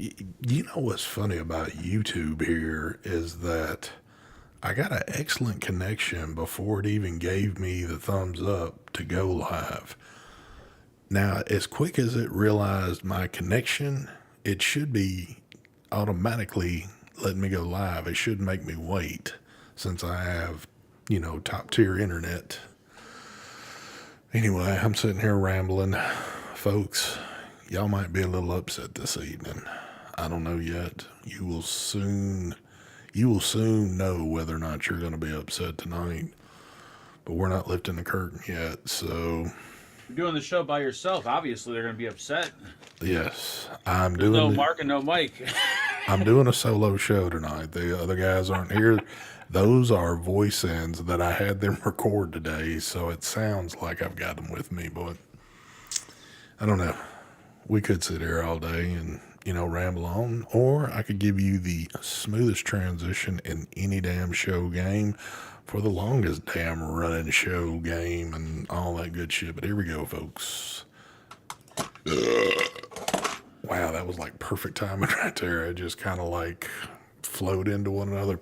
You know what's funny about YouTube here is that I got an excellent connection before it even gave me the thumbs up to go live. Now, as quick as it realized my connection, it should be automatically letting me go live. It shouldn't make me wait since I have, top tier internet. Anyway, I'm sitting here rambling. Folks, y'all might be a little upset this evening. I don't know yet. You will soon know whether or not you're going to be upset tonight. But we're not lifting the curtain yet, so You're doing the show by yourself. Obviously, they're going to be upset. yes, There's no Mark and no Mike. I'm doing a solo show tonight. The other guys aren't here. Those are voice ins that I had them record today, so it sounds like I've got them with me, but I don't know. We could sit here all day and, ramble on, or I could give you the smoothest transition in any damn show game for the longest damn running show game and all that good shit. But here we go, folks. Wow, that was like perfect timing right there. It just kind of like flowed into one another.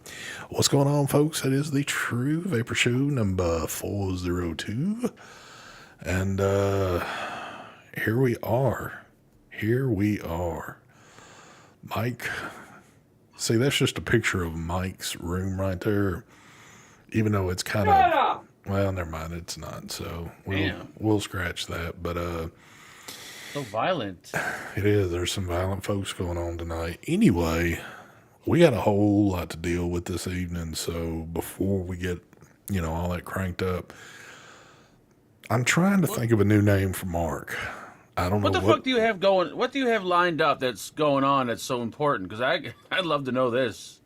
What's going on, folks? It is the True Vapor Show number 402. And here we are. Here we are. Mike. See, that's just a picture of Mike's room right there. Even though it's kind of, well, never mind, it's not. So we'll scratch that. But So violent. it is. There's some violent folks going on tonight. Anyway, we got a whole lot to deal with this evening. So before we get, all that cranked up, I'm trying to think of a new name for Mark. I don't know What the fuck do you have going? What do you have lined up that's going on that's so important? Because I'd love to know this.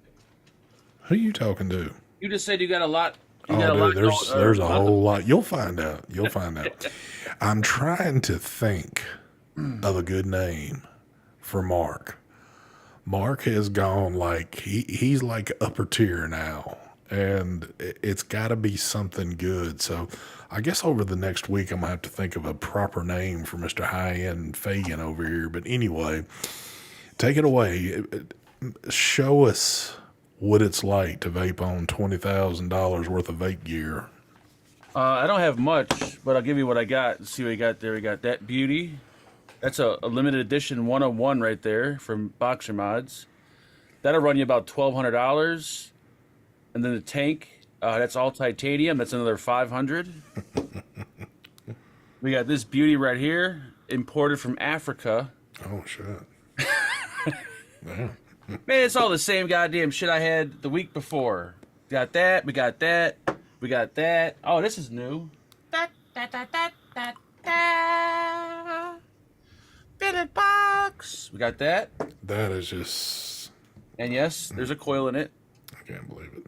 Who you talking to? You just said you got a lot. You Oh, got a lot dude, there's a going, whole lot. You'll find out. You'll find out. I'm trying to think of a good name for Mark. Mark has gone like he's like upper tier now, and it's got to be something good. So I guess over the next week I'm gonna have to think of a proper name for Mr. High End Fagan over here. But anyway, take it away. Show us what it's like to vape on $20,000 worth of vape gear. I don't have much, but I'll give you what I got. Let's see what we got there. We got that beauty. That's a limited edition 101 right there from Boxer Mods. That'll run you about $1,200. And then the tank, that's all titanium. That's another $500. We got this beauty right here, imported from Africa. Oh shit! Yeah. Man, it's all the same goddamn shit I had the week before. Got that. We got that. We got that. Oh, this is new. Fitted box. We got that. That is just. And yes, there's a coil in it. I can't believe it.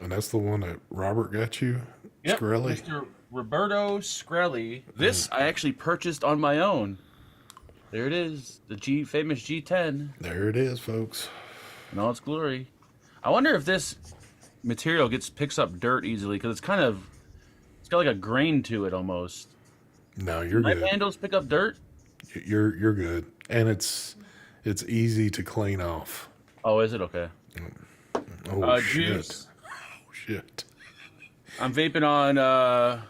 And that's the one that Robert got you? Yep, Skrelly? Mr. Roberto Skrelly. This I actually purchased on my own. There it is. The famous G10. There it is, folks. In all its glory. I wonder if this material picks up dirt easily, because it's got like a grain to it almost. No, you're My good. handles pick up dirt? You're good. And it's easy to clean off. Oh, is it? Okay. Oh shit. Juice. Oh shit. I'm vaping on I'm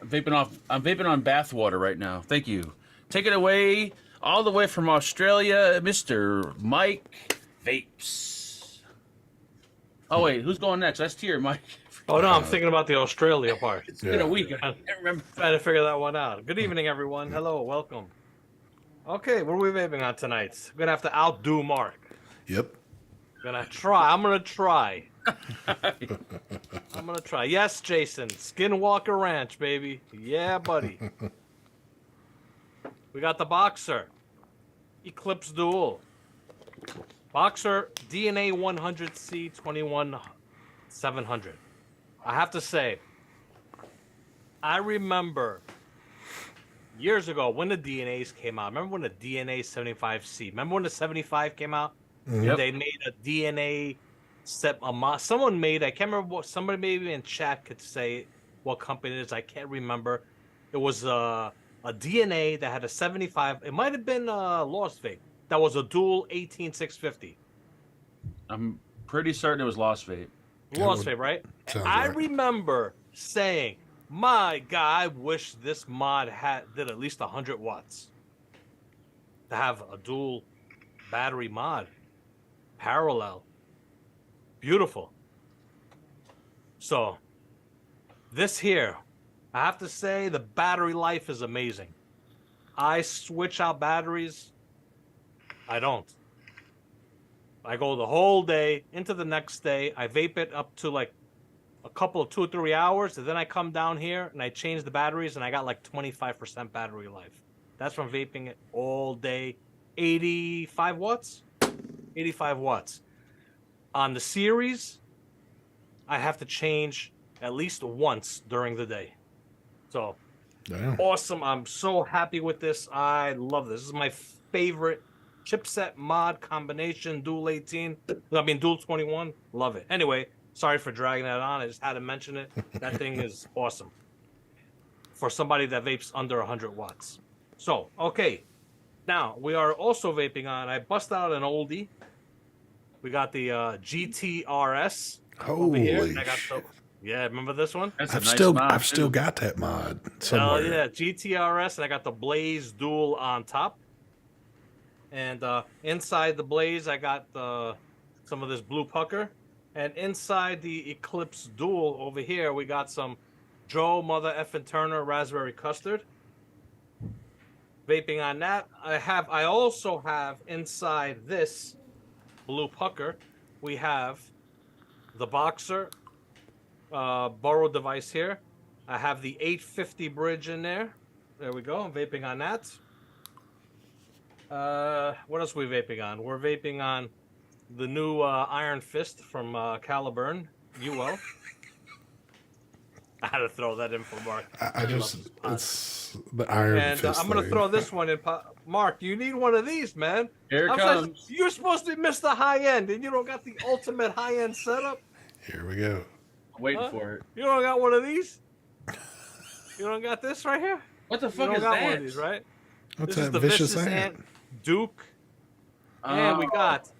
vaping on bath water right now. Thank you. Take it away, all the way from Australia, Mr. Mike Vapes. Oh wait, who's going next? That's Tier Mike. Oh no, I'm thinking about the Australia part. It's been a week. I can't remember. Trying to figure that one out. Good evening, everyone. Hello, welcome. Okay, what are we vaping on tonight? We're gonna have to outdo Mark. Yep. I'm gonna try. I'm gonna try. Yes, Jason. Skinwalker Ranch, baby. Yeah, buddy. We got the Boxer. Eclipse Dual. Boxer DNA 100C 21700. I have to say, I remember years ago when the DNAs came out. Remember when the DNA 75C? Remember when the 75 came out? Yep. They made a DNA set. Someone made. I can't remember what. Somebody maybe in chat could say what company it is. I can't remember. It was a DNA that had a 75. It might have been Lost Vape. That was a dual 18650. I'm pretty certain it was Lost Vape. Lost would- Vape, right? sounds I right. remember saying, "My God, I wish this mod did at least 100 watts to have a dual battery mod, parallel, beautiful." So this here, I have to say, the battery life is amazing. I switch out batteries. I don't. I go the whole day into the next day. I vape it up to like a couple of 2 or 3 hours, and then I come down here and I change the batteries, and I got like 25% battery life. That's from vaping it all day. 85 watts? 85 watts. On the series, I have to change at least once during the day. So Damn. awesome. I'm so happy with this. I love this. This is my favorite chipset mod combination, dual 18. I mean, dual 21. Love it. Anyway, sorry for dragging that on. I just had to mention it. That thing is awesome for somebody that vapes under 100 watts. So, okay. Now, we are also vaping on, I bust out an oldie. We got the GTRS over here. Holy And I got shit. yeah, remember this one? That's a I've nice still mod, I've still too. got that mod Oh somewhere. yeah, GTRS, and I got the Blaze Dual on top. And inside the Blaze, I got some of this blue pucker. And inside the Eclipse Dual over here, we got some Joe Mother Effin' Turner Raspberry Custard. Vaping on that. I also have inside this blue pucker, we have the Boxer borrowed device here. I have the 850 bridge in there. There we go. I'm vaping on that. What else are we vaping on? We're vaping on the new Iron Fist from Caliburn, UL. I had to throw that in for Mark. I just it's the Iron And Fist. I'm going to thing. throw this one in. Mark, you need one of these, man. Here it I'm sorry, comes. you're supposed to miss the high end, and you don't got the ultimate high end setup. Here we go. I'm waiting Huh? for it. You don't got one of these. You don't got this right here. What the You fuck don't is got that? one of these, right? What's This is that the vicious ant? Ant Duke, and we Oh, got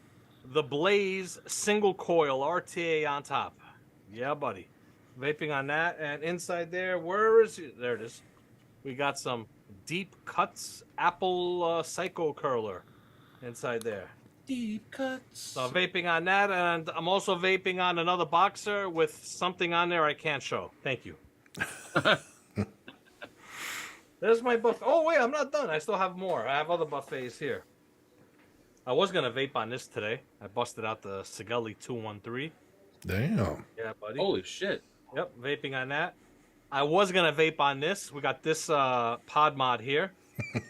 the Blaze single coil RTA on top. Yeah, buddy. Vaping on that, and inside there, where is it? There it is. We got some Deep Cuts Apple Psycho Curler inside there. deep cuts. So I'm vaping on that, and I'm also vaping on another Boxer with something on there I can't show. Thank you. There's my buffet. Oh, wait, I'm not done. I still have more. I have other buffets here. I was going to vape on this today. I busted out the Sigelli 213. Damn. Yeah, buddy. Holy shit. Yep, vaping on that. I was going to vape on this. We got this pod mod here.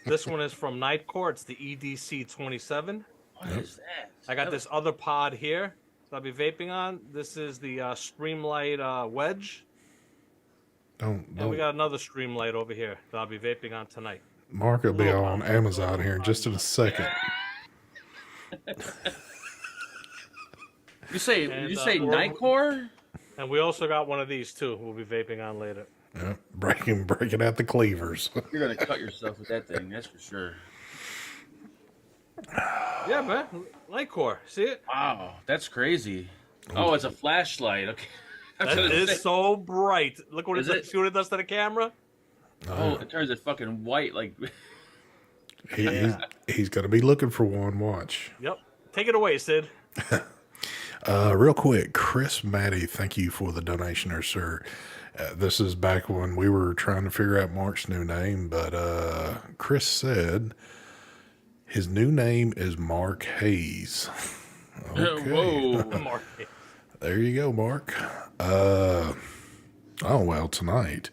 This one is from Nightcore. It's the EDC 27. What is that? I got this other pod here that I'll be vaping on. This is the Streamlight Wedge. And we Don't got another Streamlight over here that I'll be vaping on tonight. Mark will be Little on pod. Amazon here in just in a second. You say And, you say we're- Nightcore? And we also got one of these too. We'll be vaping on later. Yeah, breaking out the cleavers. You're gonna cut yourself with that thing, that's for sure. Yeah, man. Nightcore. See it? Wow, that's crazy. Oh, it's a flashlight. Okay. I was That gonna say- is so bright. Look what it Is does. it? See what it does to the camera? Oh, it turns it fucking white like He's going to be looking for one. Watch. Yep. Take it away, Sid. Real quick, Chris Matty, thank you for the donation, or sir. This is back when we were trying to figure out Mark's new name, but Chris said his new name is Mark Hayes. Okay. Whoa. Mark. There you go, Mark. Oh, well, tonight.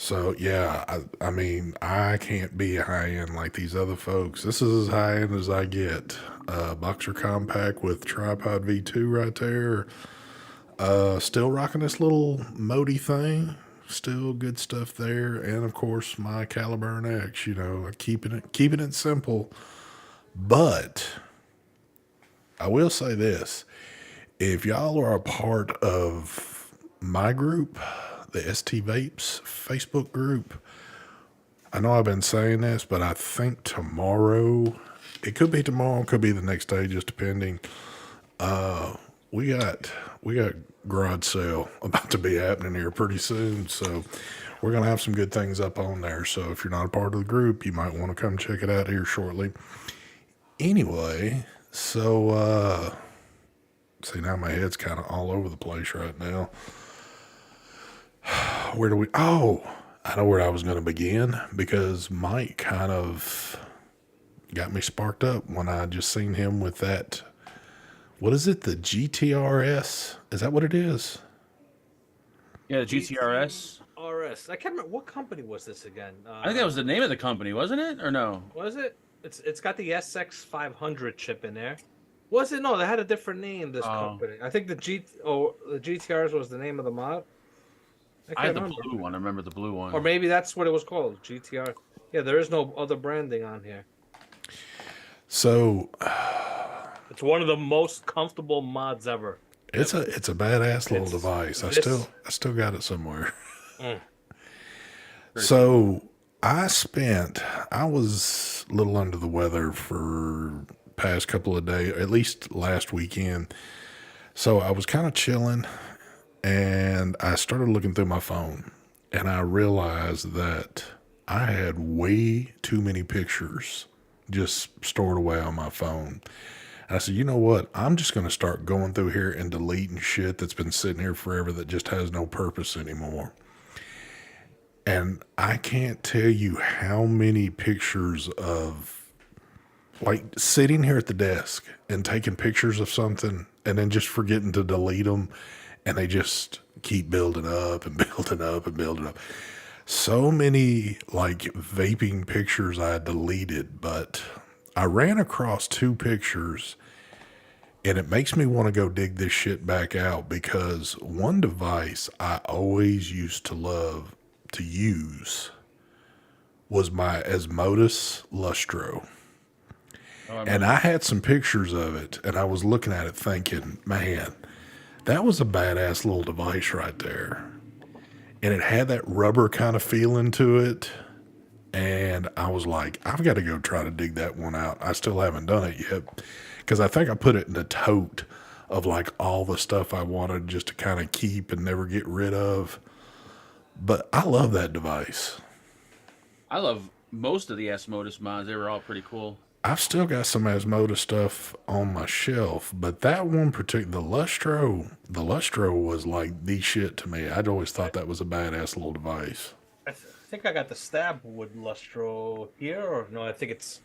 So, yeah, I mean, I can't be high end like these other folks. This is as high end as I get. Boxer Compact with Tripod V2 right there. Still rocking this little Modi thing. Still good stuff there. And, of course, my Caliburn X, you know, keeping it simple. But I will say this. If y'all are a part of my group, the ST Vapes Facebook group, I know I've been saying this, but I think tomorrow, it could be tomorrow, could be the next day, just depending. We got garage sale about to be happening here pretty soon, so we're gonna have some good things up on there. So if you're not a part of the group, you might want to come check it out here shortly. Anyway, so see, now my head's kind of all over the place right now. Where do we? Oh, I know where I was going to begin because Mike kind of got me sparked up when I just seen him with that. What is it? The GTRS? Is that what it is? Yeah, the GTRS. RS. I can't remember what company was this again. I think that was the name of the company, wasn't it? Or no? Was it? It's got the SX 500 chip in there. Was it? No, they had a different name. This company. I think the GTRs was the name of the mod. I had the blue one. I remember the blue one. Or maybe that's what it was called, GTR. Yeah, there is no other branding on here. So it's one of the most comfortable mods ever. It's a badass little device. I still got it somewhere. So I was a little under the weather for past couple of days, at least last weekend. So I was kind of chilling and I started looking through my phone and I realized that I had way too many pictures just stored away on my phone. And I said, you know what? I'm just going to start going through here and deleting shit that's been sitting here forever that just has no purpose anymore. And I can't tell you how many pictures of like sitting here at the desk and taking pictures of something and then just forgetting to delete them. And they just keep building up and building up and building up. So many like vaping pictures I deleted, but I ran across 2 pictures and it makes me want to go dig this shit back out because one device I always used to love to use was my Asmodus Lustro. And I had some pictures of it and I was looking at it thinking, man, that was a badass little device right there. And it had that rubber kind of feeling to it. And I was like, I've got to go try to dig that one out. I still haven't done it yet. Because I think I put it in the tote of like all the stuff I wanted just to kind of keep and never get rid of. But I love that device. I love most of the Asmodus mods. They were all pretty cool. I've still got some Asmodus stuff on my shelf, but that one particular, the Lustro was like the shit to me. I'd always thought that was a badass little device. I think I got the stab wood Lustro here, or no? I think it's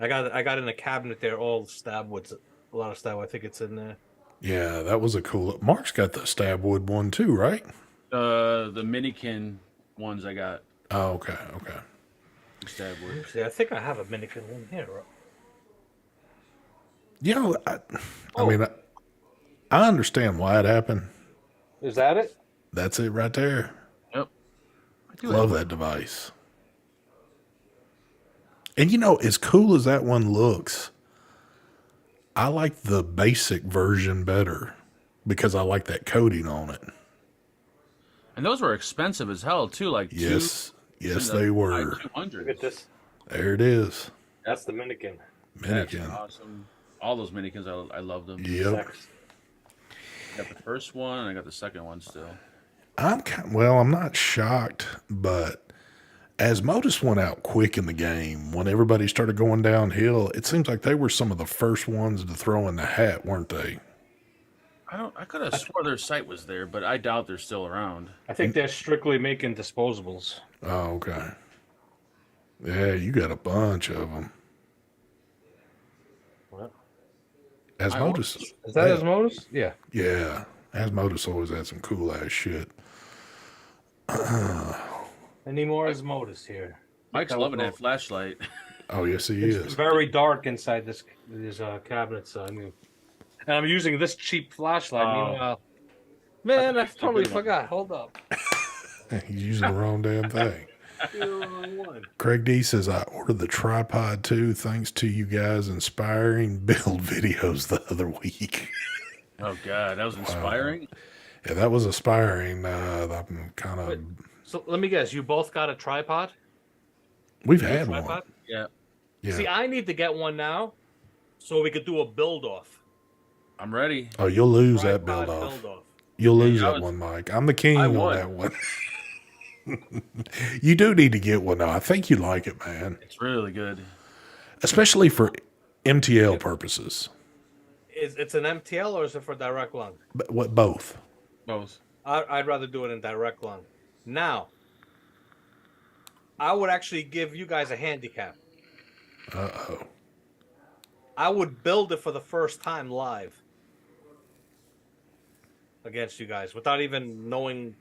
I got in a cabinet there all stab woods, a lot of stab. I think it's in there. Yeah, that was a cool. Mark's got the stab wood one too, right? The Minikin ones I got. Oh, okay. Stab wood. See, I think I have a Minikin one here. You know, I mean, I understand why it happened. Is that it? That's it right there. Yep. I do Love that device. And you know, as cool as that one looks, I like the basic version better because I like that coating on it. And those were expensive as hell too. Like yes, they were. 200. Look at this. There it is. That's the Minikin. That's awesome. All those Minikins, I love them. Yep. I got the first one, and I got the second one still. I'm not shocked, but Asmodus went out quick in the game. When everybody started going downhill, it seems like they were some of the first ones to throw in the hat, weren't they? I could have swore their site was there, but I doubt they're still around. I think they're strictly making disposables. Oh, okay. Yeah, you got a bunch of them. What? Asmodus. Is that Asmodus? Yeah. Yeah. Asmodus always had some cool ass shit. Any more Asmodus here? Mike's loving that flashlight. Oh, yes, he It's is. very dark inside these cabinets. I mean, and I'm using this cheap flashlight. Meanwhile, man, I totally forgot. Hold up. He's using the wrong damn thing. Craig D says, I ordered the tripod too, thanks to you guys' inspiring build videos the other week. Oh, God. That was inspiring? Yeah, that was inspiring. I'm kind of... So let me guess. You both got a tripod? We've New had one. tripod? Yeah, Yeah. See, I need to get one now so we could do a build off. I'm ready. Oh, you'll lose that Tripod build off. build off. You'll lose I that was- one, Mike. I'm the I king on would. that one. You do need to get one, though. I think you like it, man. It's really good. Especially for MTL purposes. It's an MTL or is it for direct lung? But what both? Both. I'd rather do it in direct lung. Now, I would actually give you guys a handicap. Uh-oh. I would build it for the first time live against you guys without even knowing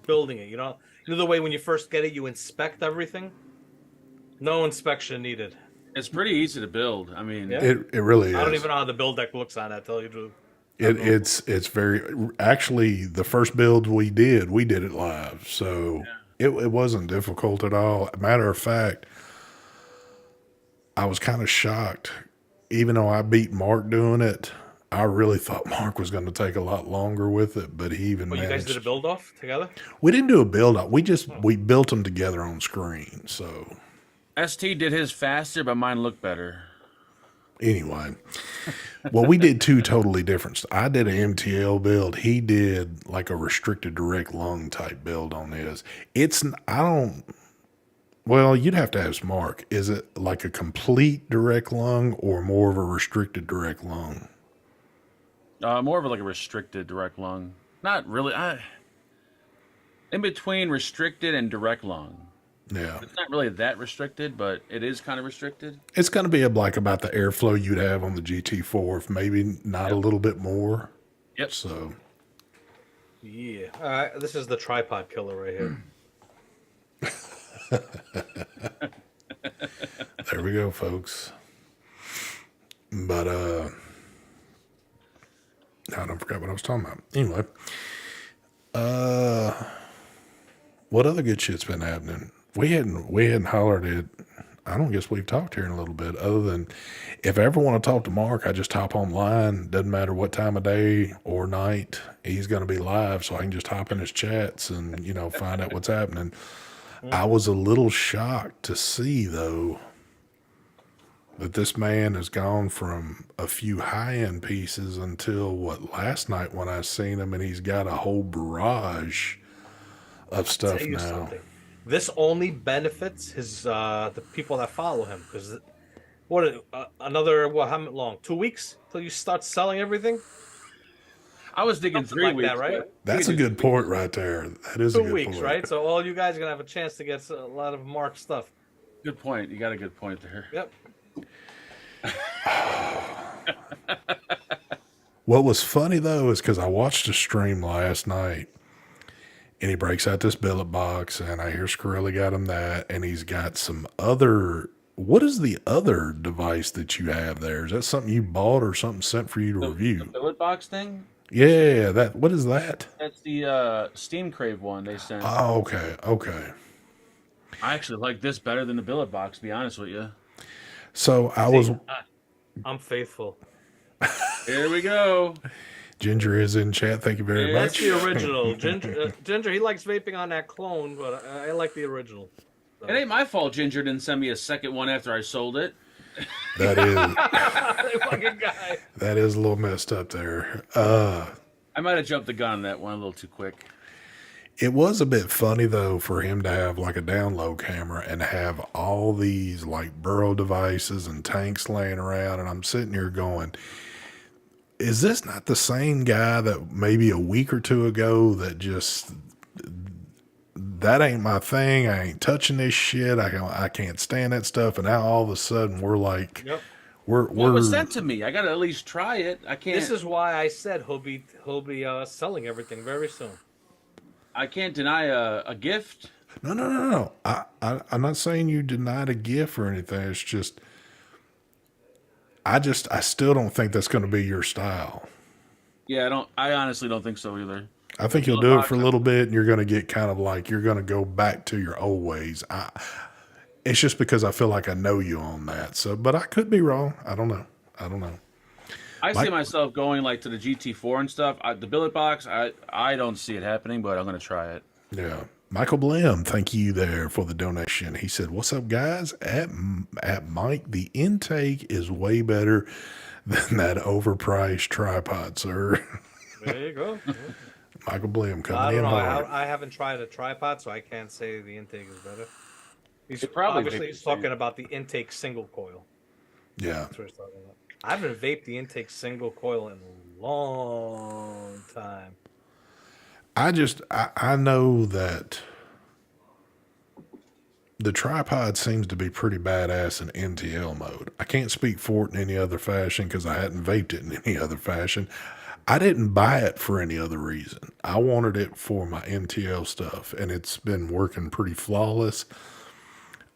building it. You know the way when you first get it, you inspect everything. No inspection needed. It's pretty easy to build. I mean, Yeah. It really is. I don't even know how the build deck looks on that. Tell you the truth. It's very actually the first build we did it live, so it wasn't difficult at all. Matter of fact, I was kind of shocked, even though I beat Mark doing it. I really thought Mark was going to take a lot longer with it, but he even But you guys managed. did a build off together. We didn't do a build up. We built them together on screen. So ST did his faster, but mine looked better. anyway, well, we did two totally different. I did an MTL build. He did like a restricted direct lung type build on his. I don't. Well, you'd have to ask Mark. Is it like a complete direct lung or more of a restricted direct lung? More of like a restricted direct lung. Not really. In between restricted and direct lung. Yeah, It's not really that restricted, but it is kind of restricted. it's going to be like about the airflow you'd have on the GT4, if maybe not a little bit more. Yep. So Yeah. All right. This is the tripod killer right here. there we go, folks. But I don't forget what I was talking about. Anyway, what other good shit's been happening? We hadn't hollered at. I don't guess we've talked here in a little bit. Other than if I ever want to talk to Mark, I just hop online. Doesn't matter what time of day or night he's going to be live, so I can just hop in his chats and find out what's happening. I was a little shocked to see though that this man has gone from a few high-end pieces until last night when I seen him, and he's got a whole barrage of stuff Tell you now. something. This only benefits his the people that follow him because how long? 2 weeks till you start selling everything. I was thinking Something 3 like weeks. that, right? but That's a good point right there. That is a 2 good weeks, point. right? So all you guys are gonna have a chance to get a lot of Mark stuff. Good point. You got a good point there. Yep. What was funny though is because I watched a stream last night, and he breaks out this billet box, and I hear Scarelli got him that, and he's got some other. What is the other device that you have there? Is that something you bought or something sent for you to The review? billet box thing? Yeah, that. What is that? That's the Steam Crave one they sent. Oh, okay. I actually like this better than the billet box, to be honest with you. So I was. I'm faithful. Here we go. Ginger is in chat. Thank you very That's much. the original. Ginger, he likes vaping on that clone, but I like the original. It ain't my fault Ginger didn't send me a second one after I sold it. That is Fucking guy. that is a little messed up there. I might have jumped the gun on that one a little too quick. It was a bit funny though for him to have like a down low camera and have all these like burrow devices and tanks laying around, and I'm sitting here going, is this not the same guy that maybe a week or two ago that just that ain't my thing, I ain't touching this shit, I can't stand that stuff, and now all of a sudden we're like, Yep. Well, it was sent to me. I gotta at least try it. I can't. This is why I said he'll be selling everything very soon. I can't deny a gift. No. I'm not saying you denied a gift or anything. It's just, I still don't think that's going to be your style. Yeah, I honestly don't think so either. I think you'll do it for a little bit, and you're going to get kind of like you're going to go back to your old ways. It's just because I feel like I know you on that. So, but I could be wrong. I don't know. I see myself going like to the GT4 and stuff. The billet box, I don't see it happening, but I'm gonna try it. Yeah. Michael Blim, thank you there for the donation. He said, "What's up, guys? At Mike, the intake is way better than that overpriced tripod, sir." There you go. Yeah. Michael Blim I coming don't in know. hard. I haven't tried a tripod, so I can't say the intake is better. He's It probably obviously vapes he's the same. talking about the intake single coil. Yeah, That's what he's talking about. I haven't vaped the intake single coil in a long time. I know that the tripod seems to be pretty badass in NTL mode. I can't speak for it in any other fashion because I hadn't vaped it in any other fashion. I didn't buy it for any other reason. I wanted it for my NTL stuff, and it's been working pretty flawless.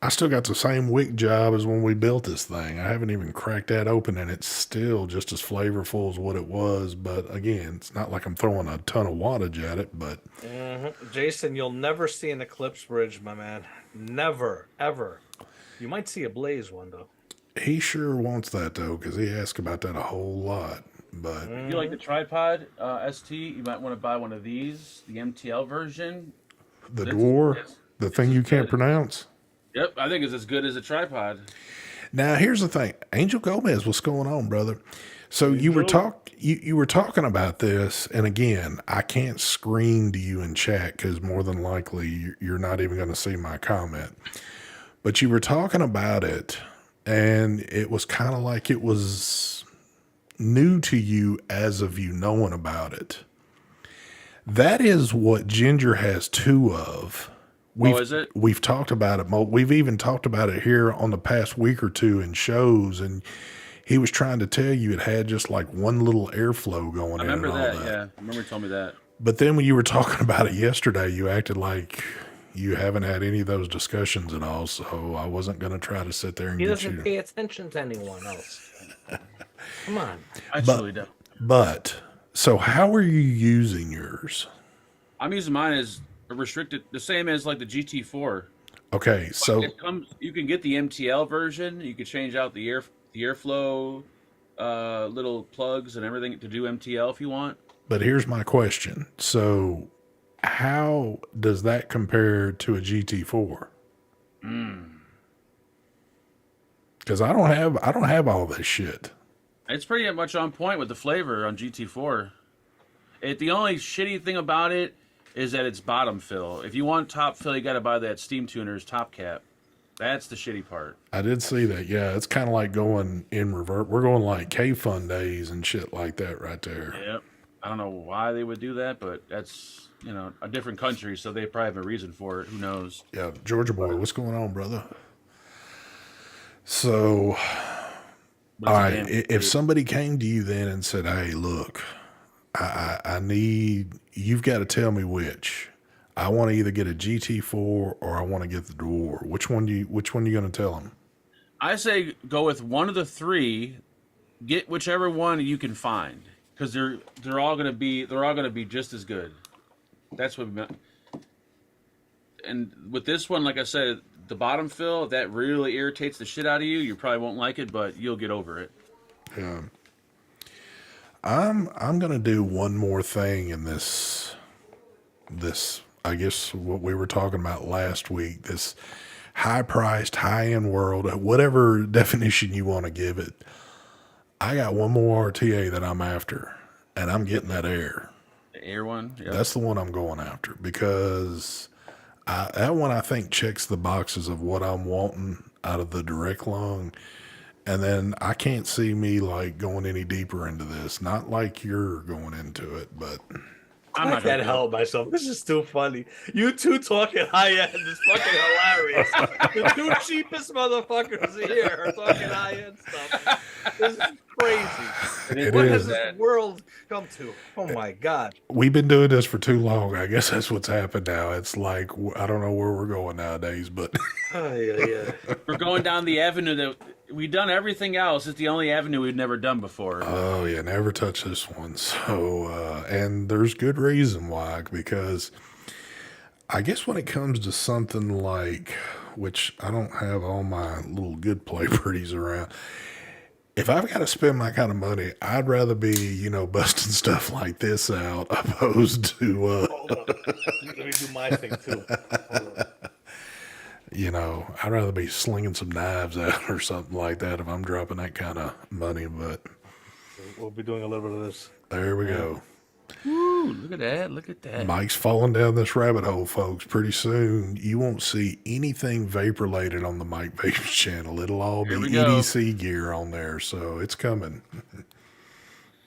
I still got the same wick job as when we built this thing. I haven't even cracked that open, and it's still just as flavorful as what it was. But again, it's not like I'm throwing a ton of wattage at it, but Jason, you'll never see an Eclipse bridge, my man. Never, ever. You might see a Blaze one, though. he sure wants that, though, because he asked about that a whole lot. But If you like the tripod ST, you might want to buy one of these, the MTL version. the This- door, this- the thing you can't pronounce. Yep, I think it's as good as a tripod. Now, here's the thing, Angel Gomez, what's going on, brother? So you were talking about this, and again, I can't scream to you in chat because more than likely you're not even going to see my comment. But you were talking about it, and it was kind of like it was new to you as of you knowing about it. That is what Ginger has two of. Is it? We've talked about it. We've even talked about it here on the past week or two in shows, and he was trying to tell you it had just like one little airflow going I in remember and all that, yeah. I remember you told me that. But then when you were talking about it yesterday, you acted like you haven't had any of those discussions at all. So I wasn't going to try to sit there and He get doesn't you. pay attention to anyone else. Come on. I truly don't. But so how are you using yours? I'm using mine as a restricted, the same as like the GT4. Okay, so It comes. You can get the MTL version. You can change out the airflow, little plugs and everything to do MTL if you want. but here's my question. So how does that compare to a GT4? Because I don't have all this shit. It's pretty much on point with the flavor on GT4. The only shitty thing about it is that it's bottom fill. If you want top fill, you got to buy that Steam Tuner's top cap. That's the shitty part. I did see that. Yeah, it's kind of like going in revert. We're going like K-Fun days and shit like that right there. Yep. I don't know why they would do that, but that's, a different country, so they probably have a reason for it. Who knows? Yeah, Georgia boy, what's going on, brother? So, But all it's a right, damn if good- somebody came to you then and said, "Hey, look, I need you've got to tell me which. I want to either get a GT4 or I want to get the door. Which one you going to tell them?" I say go with one of the three. Get whichever one you can find, because they're all gonna be just as good. That's what we meant. And with this one, like I said, the bottom fill, if that really irritates the shit out of you, you probably won't like it, but you'll get over it. Yeah. I'm gonna do one more thing in this I guess what we were talking about last week, this high priced, high end world, whatever definition you want to give it. I got one more RTA that I'm after, and I'm getting that air. The air one, yeah. That's the one I'm going after because that one I think checks the boxes of what I'm wanting out of the direct lung. And then I can't see me like going any deeper into this. Not like you're going into it, but I'm I not can't gonna help myself. This is too funny. You two talking high end is fucking hilarious. The two cheapest motherfuckers here are talking high end stuff. This is crazy. It What is. has this world come to? Oh my god. we've been doing this for too long. I guess that's what's happened now. It's like I don't know where we're going nowadays, but Yeah. We're going down the avenue that we've done everything else. It's the only avenue we've never done before. oh yeah, never touch this one. So and there's good reason why, because I guess when it comes to something like, which I don't have all my little good play pretties around, if I've got to spend my kind of money, I'd rather be, busting stuff like this out opposed to, Hold on. Let me do my thing too. Hold on. I'd rather be slinging some knives out or something like that if I'm dropping that kind of money. But We'll be doing a little bit of this. there we go. Woo, look at that. Look at that. Mike's falling down this rabbit hole, folks. Pretty soon, you won't see anything vape related on the Mike Vapes channel. It'll all be Here we go. EDC gear on there, so it's coming.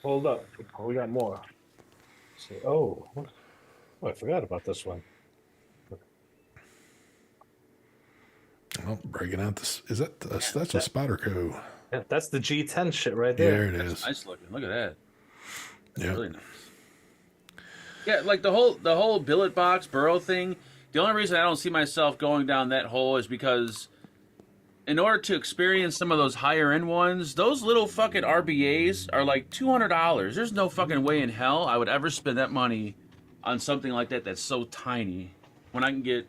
Hold up. Oh, we got more. Let's see. Oh, I forgot about this one. Oh, breaking out this that's a Spyderco. Yeah, that's the G10 shit right Yeah, there. there it is. Nice looking. Look at that. That's Yeah. really nice. Yeah, like the whole billet box burrow thing. The only reason I don't see myself going down that hole is because in order to experience some of those higher end ones, those little fucking RBAs are like $200. There's no fucking way in hell I would ever spend that money on something like that that's so tiny when I can get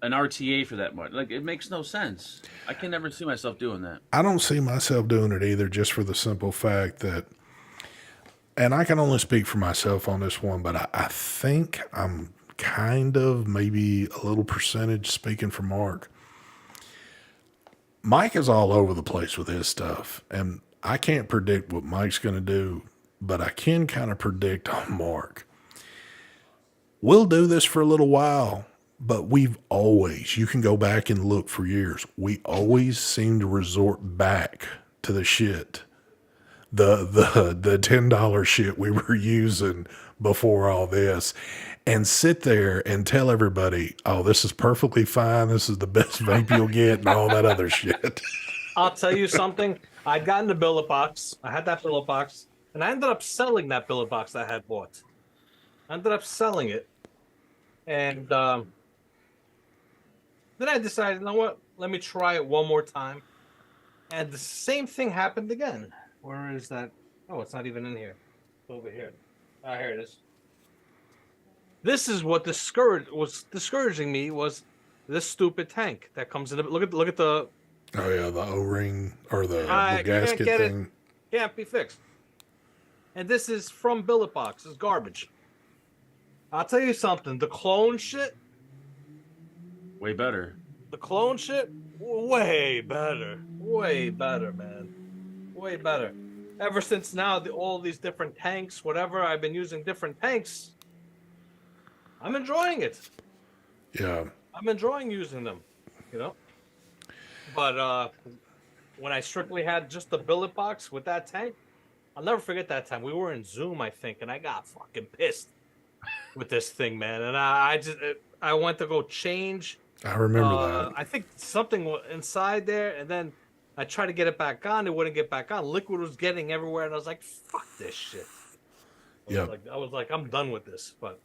an RTA for that much. Like, it makes no sense. I can never see myself doing that. I don't see myself doing it either, just for the simple fact that, and I can only speak for myself on this one, but I think I'm kind of maybe a little percentage speaking for Mark. Mike is all over the place with his stuff, and I can't predict what Mike's going to do, but I can kind of predict on Mark. We'll do this for a little while, but we've always, you can go back and look for years, we always seem to resort back to the shit, the $10 shit we were using before all this, and sit there and tell everybody, oh, this is perfectly fine, this is the best vape you'll get, and all that other shit. I'll tell you something. I'd gotten the billet box. I had that billet box, and I ended up selling that billet box that I had bought. I ended up selling it, and then I decided, you know what? Let me try it one more time. And the same thing happened again. Where is that? Oh, it's not even in here. It's over here. Ah, here it is. This is what was discouraging me was this stupid tank that comes in. Look at the. Oh yeah, the O-ring or the I gasket can't get thing. it. Can't be fixed. And this is from billet box. It's garbage. I'll tell you something. The clone shit. Way better. The clone shit. Way better. Way better, man. Way better. Ever since now, all these different tanks, whatever, I've been using different tanks. I'm enjoying it. Yeah. I'm enjoying using them, you know. But when I strictly had just the billet box with that tank, I'll never forget that time. We were in Zoom, I think, and I got fucking pissed with this thing, man. And I went to go change. I remember that. I think something was inside there, and then I tried to get it back on. It wouldn't get back on. Liquid was getting everywhere, and I was like, "Fuck this shit." Yeah. I was like, I'm done with this. But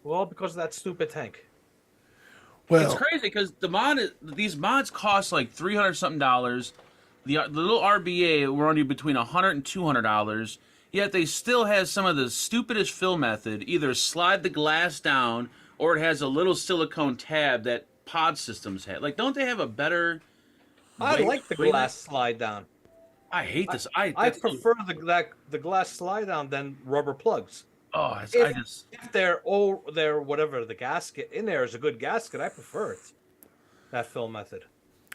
well, because of that stupid tank. Well, It's crazy because these mods cost like $300 something. The little RBA will run you between $100 and $200. Yet they still has some of the stupidest fill method. Either slide the glass down, or it has a little silicone tab that pod systems have. Like, don't they have a better? I way like the of doing glass that? slide down. I hate this. I prefer the glass slide down than rubber plugs. Oh, If they're whatever the gasket in there is a good gasket, I prefer it. That fill method.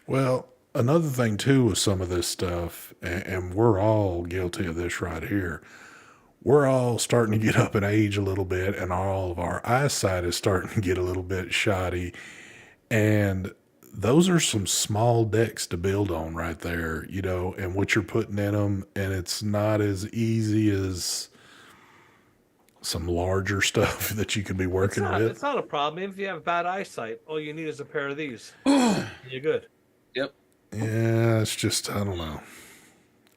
well, another thing too with some of this stuff, and we're all guilty of this right here. We're all starting to get up in age a little bit, and all of our eyesight is starting to get a little bit shoddy. And those are some small decks to build on right there, and what you're putting in them, and it's not as easy as some larger stuff that you could be working with. It's not a problem. If you have bad eyesight, all you need is a pair of these. You're good. Yep. Yeah, it's just, I don't know.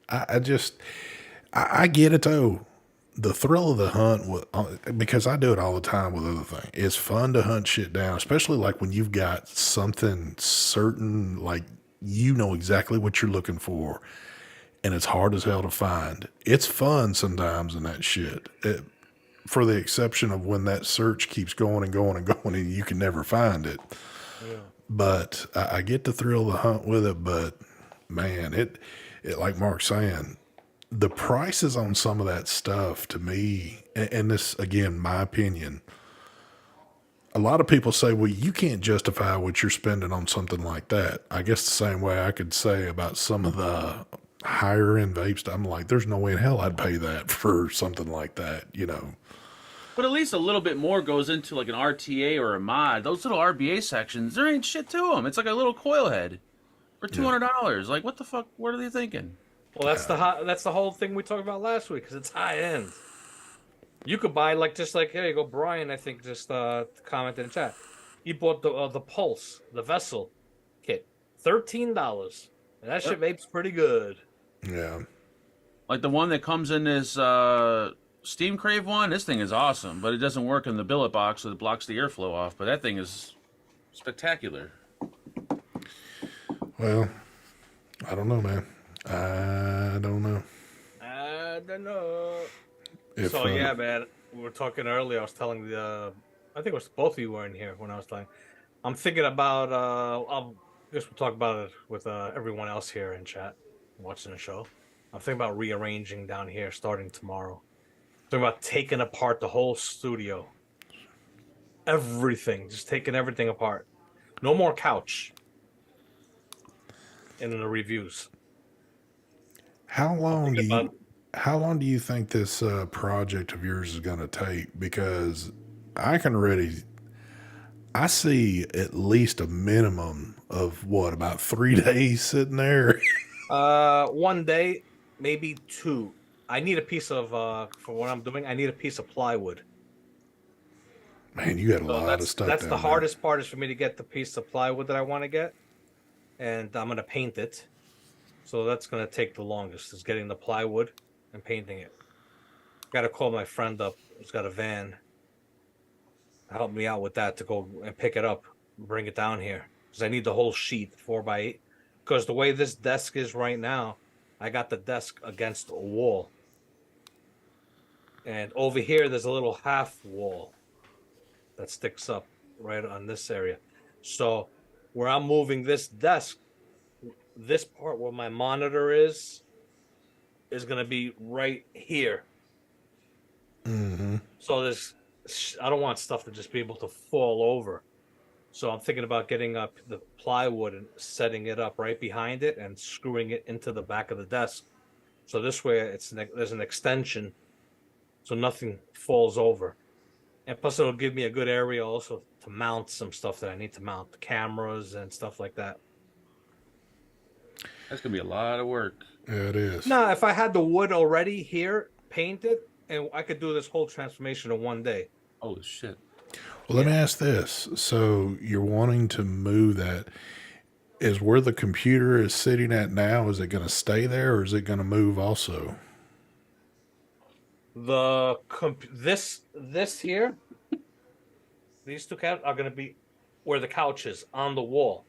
I get it though. The thrill of the hunt, because I do it all the time with other things. It's fun to hunt shit down, especially like when you've got something certain, like you know exactly what you're looking for, and it's hard as hell to find. It's fun sometimes in that shit. For the exception of when that search keeps going and going and going, and you can never find it. Yeah. But I get the thrill of the hunt with it. But man, like Mark's saying, the prices on some of that stuff to me, and this again, my opinion, a lot of people say, well, you can't justify what you're spending on something like that. I guess the same way I could say about some of the higher end vapes. I'm like, there's no way in hell I'd pay that for something like that, you know. But at least a little bit more goes into like an RTA or a mod. Those little RBA sections, there ain't shit to them. It's like a little coil head for $200. Like, what the fuck? What are they thinking? Well, that's the whole thing we talked about last week because it's high end. You could buy just like here you go, Brian. I think just commented in chat. He bought the Pulse, the Vessel kit, $13, and that shit vapes pretty good. Yeah. Like the one that comes in this Steam Crave one. This thing is awesome, but it doesn't work in the billet box, so it blocks the airflow off. But that thing is spectacular. Well, I don't know, man. I don't know. I don't know. If, So yeah, man, we were talking earlier. I was telling I think it was both of you were in here when I was telling. I'm thinking about. I guess we'll talk about it with everyone else here in chat, watching the show. I'm thinking about rearranging down here starting tomorrow. Thinking about taking apart the whole studio. Everything, just taking everything apart. No more couch. In the reviews. How long do you think this project of yours is going to take? Because I see at least a minimum of what, about 3 days sitting there. 1 day, maybe 2. I need a piece of for what I'm doing. I need a piece of plywood. Man, you got a lot of stuff. That's the hardest part is for me to get the piece of plywood that I want to get, and I'm gonna paint it. So that's gonna take the longest is getting the plywood and painting it. Got to call my friend up who's got a van. Help me out with that to go and pick it up, and bring it down here because I need the whole sheet 4x8. Because the way this desk is right now, I got the desk against a wall, and over here there's a little half wall that sticks up right on this area. So where I'm moving this desk, this part where my monitor is going to be right here. Mm-hmm. So I don't want stuff to just be able to fall over. So I'm thinking about getting up the plywood and setting it up right behind it and screwing it into the back of the desk. So this way there's an extension so nothing falls over. And plus it'll give me a good area also to mount some stuff that I need to mount, cameras and stuff like that. That's going to be a lot of work. Yeah, it is. No, if I had the wood already here, painted, and I could do this whole transformation in 1 day. Holy shit. Well, let me ask this. So you're wanting to move that. Is where the computer is sitting at now, is it going to stay there or is it going to move also? This here, these two cabinets are going to be where the couch is on the wall.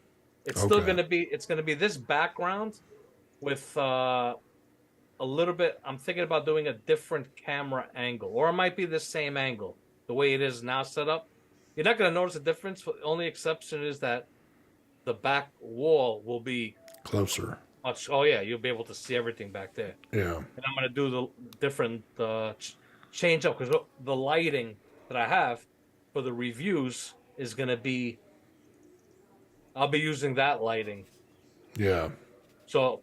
It's still going to be this background with a little bit. I'm thinking about doing a different camera angle, or it might be the same angle the way it is now set up. You're not going to notice a difference. The only exception is that the back wall will be closer. Oh yeah, you'll be able to see everything back there. Yeah. And I'm going to do the different change up because the lighting that I have for the reviews is going to be. I'll be using that lighting. Yeah. So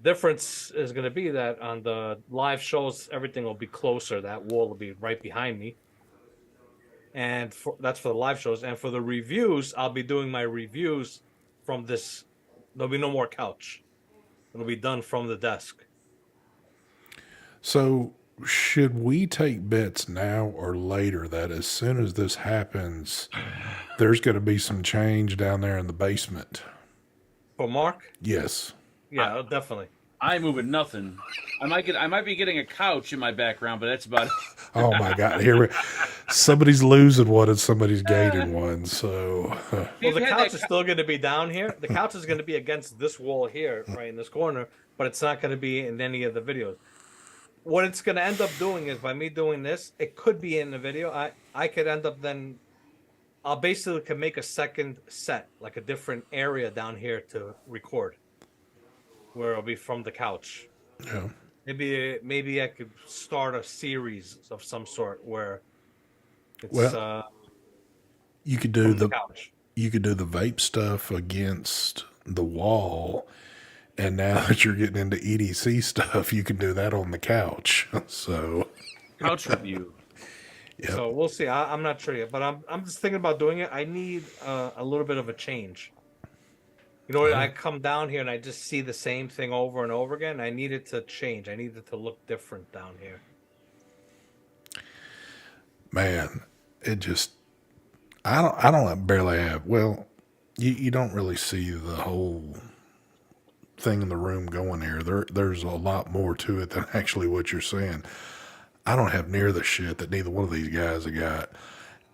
difference is going to be that on the live shows, everything will be closer. That wall will be right behind me. And that's for the live shows. And for the reviews, I'll be doing my reviews from this. There'll be no more couch. It'll be done from the desk. So should we take bets now or later that as soon as this happens, there's going to be some change down there in the basement? For Mark? Yes. Yeah, definitely. I ain't moving nothing. I might be getting a couch in my background, but that's about it. Oh my God! Somebody's losing one and somebody's gaining one. So, well, the couch is still going to be down here. The couch is going to be against this wall here, right in this corner, but it's not going to be in any of the videos. What it's going to end up doing is by me doing this, it could be in the video. I could end up then. I'll basically can make a second set, like a different area down here to record. where it'll be from the couch. Yeah. Maybe I could start a series of some sort where it's Well, you could do from the the couch. vape stuff against the wall, and now that you're getting into EDC stuff, you can do that on the couch. So, Couch review. yep. So we'll see. I'm not sure yet, but I'm just thinking about doing it. I need a little bit of a change. You know, I come down here and I just see the same thing over and over again. I need it to change. I need it to look different down here. Man, it just I don't barely have. Well, you don't really see the whole thing in the room going here. There's a lot more to it than actually what you're saying. I don't have near the shit that neither one of these guys have got,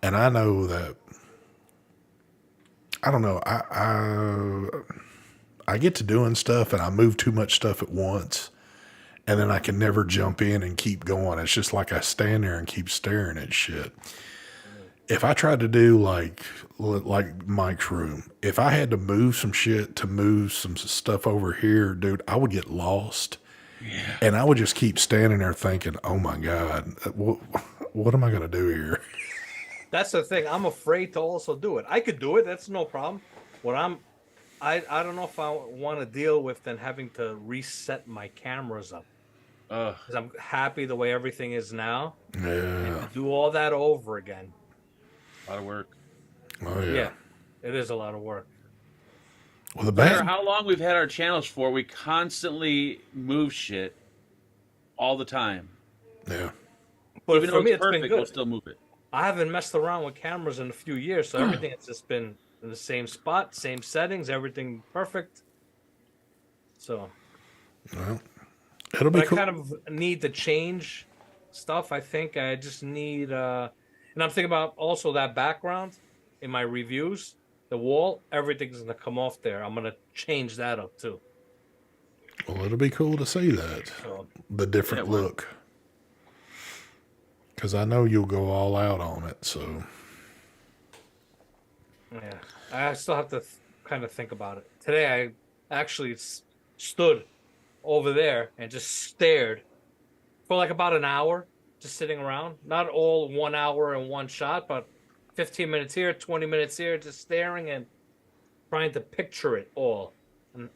and I know that. I don't know. I get to doing stuff and I move too much stuff at once, and then I can never jump in and keep going. It's just like I stand there and keep staring at shit. If I tried to do like Mike's room, if I had to move some shit to move some stuff over here, dude, I would get lost. Yeah. And I would just keep standing there thinking, "Oh my god, what am I going to do here?" That's the thing. I'm afraid to also do it. I could do it. That's no problem. What I don't know if I want to deal with then having to reset my cameras up. Because I'm happy the way everything is now. Yeah. To do all that over again. A lot of work. Oh yeah. Yeah, it is a lot of work. Well, the No matter band. how long we've had our channels for, we constantly move shit all the time. Yeah. But Even for though me, it's it's perfect, been we'll good. still move it. I haven't messed around with cameras in a few years, so everything has just been in the same spot, same settings, everything perfect. So, Well, it'll be but I cool. kind of need to change stuff. I think I just need, and I'm thinking about also that background in my reviews, the wall, everything's gonna come off there. I'm gonna change that up too. Well, it'll be cool to see that So, the different look, because I know you'll go all out on it. So yeah, I still have to kind of think about it. Today, I actually stood over there and just stared for like about an hour, just sitting around. Not all 1 hour in one shot, but 15 minutes here, 20 minutes here, just staring and trying to picture it all. And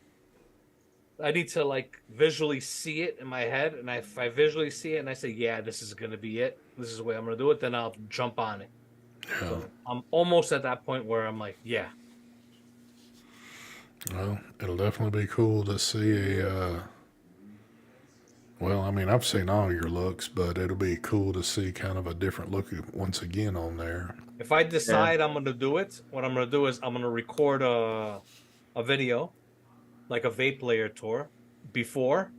I need to like visually see it in my head. And if I visually see it and I say, yeah, this is going to be it, this is the way I'm going to do it, then I'll jump on it. yeah. So I'm almost at that point where I'm like, yeah. Well, it'll definitely be cool to see a. Well, I mean, I've seen all your looks, but it'll be cool to see kind of a different look once again on there. If I decide I'm going to do it, what I'm going to do is I'm going to record a video, like a vape layer tour, before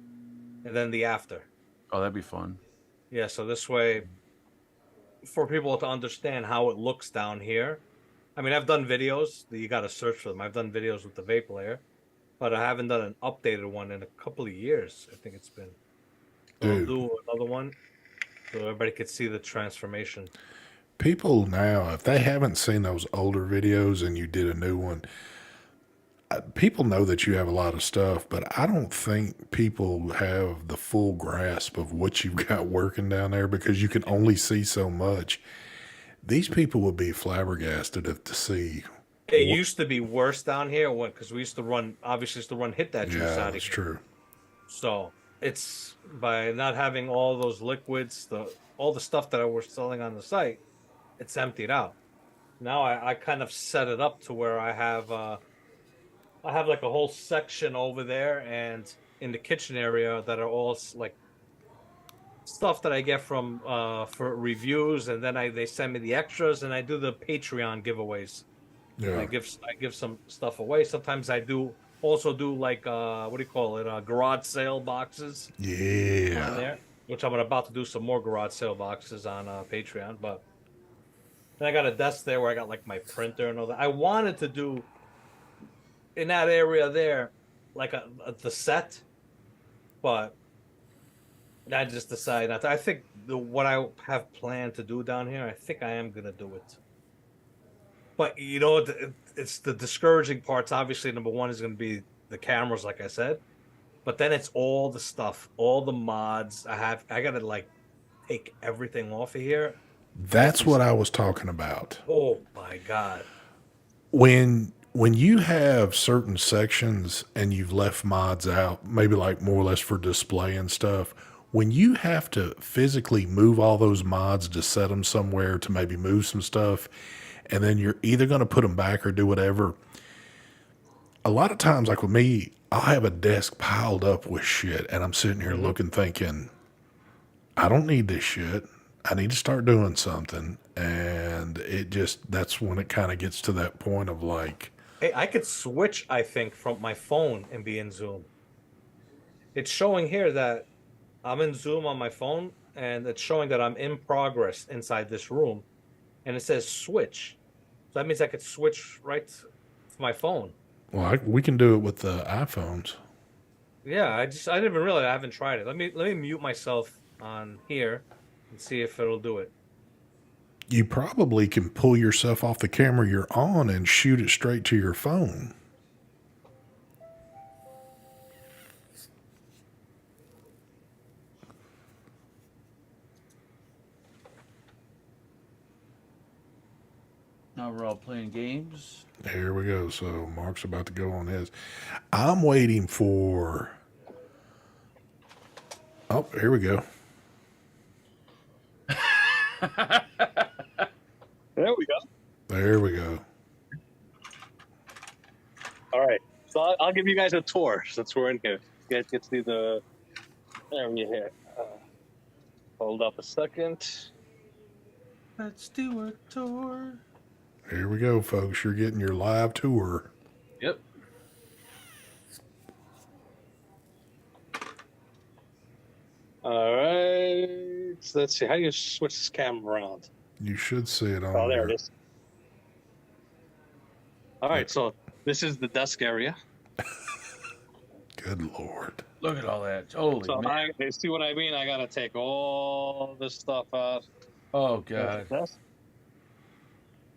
and then the after. Oh, that'd be fun. Yeah, so this way, for people to understand how it looks down here. I mean, I've done videos. You got to search for them. I've done videos with the vape layer, but I haven't done an updated one in a couple of years. I think it's been. So I'll Dude. do another one so everybody could see the transformation. People now, if they haven't seen those older videos and you did a new one, people know that you have a lot of stuff, but I don't think people have the full grasp of what you've got working down there because you can only see so much. These people would be flabbergasted to see. It used to be worse down here because we used to run, obviously, used to run hit that juice Yeah, out of that's here. true. So it's by not having all those liquids, all the stuff that I was selling on the site, it's emptied out. Now I kind of set it up to where I have like a whole section over there and in the kitchen area that are all like stuff that I get from for reviews, and then they send me the extras, and I do the Patreon giveaways. Yeah. I give some stuff away. Sometimes I also do like what do you call it? Garage sale boxes. On Yeah. there, which I'm about to do some more garage sale boxes on Patreon. But then I got a desk there where I got like my printer and all that. I wanted to do in that area there, like the set, but I just decided not to. I think what I have planned to do down here, I think I am gonna do it. But you know, it's the discouraging parts. Obviously, number one is going to be the cameras, like I said. But then it's all the stuff, all the mods. I gotta like take everything off of here. That's what I was talking about. Oh my god. When you have certain sections and you've left mods out, maybe like more or less for display and stuff, when you have to physically move all those mods to set them somewhere to maybe move some stuff, and then you're either going to put them back or do whatever. A lot of times, like with me, I'll have a desk piled up with shit, and I'm sitting here looking, thinking, I don't need this shit. I need to start doing something. And that's when it kind of gets to that point of like, Hey, I could switch, I think, from my phone and be in Zoom. It's showing here that I'm in Zoom on my phone, and it's showing that I'm in progress inside this room, and it says switch. So that means I could switch right to my phone. well, we can do it with the iPhones. Yeah, I didn't even realize I haven't tried it. Let me mute myself on here and see if it'll do it. You probably can pull yourself off the camera you're on and shoot it straight to your phone. Now we're all playing games. Here we go. So Mark's about to go on his. I'm waiting for. Oh, here we go. There we go. There we go. All right. So I'll give you guys a tour since we're in here. You guys get to see the area here. Hold up a second. Let's do a tour. Here we go, folks. You're getting your live tour. Yep. All right. So let's see. How do you switch this camera around? You should see it on Oh, there there. it is. All right. So this is the desk area. Good Lord. Look at all that. Holy So man. you see what I mean? I got to take all this stuff out. Oh god. There's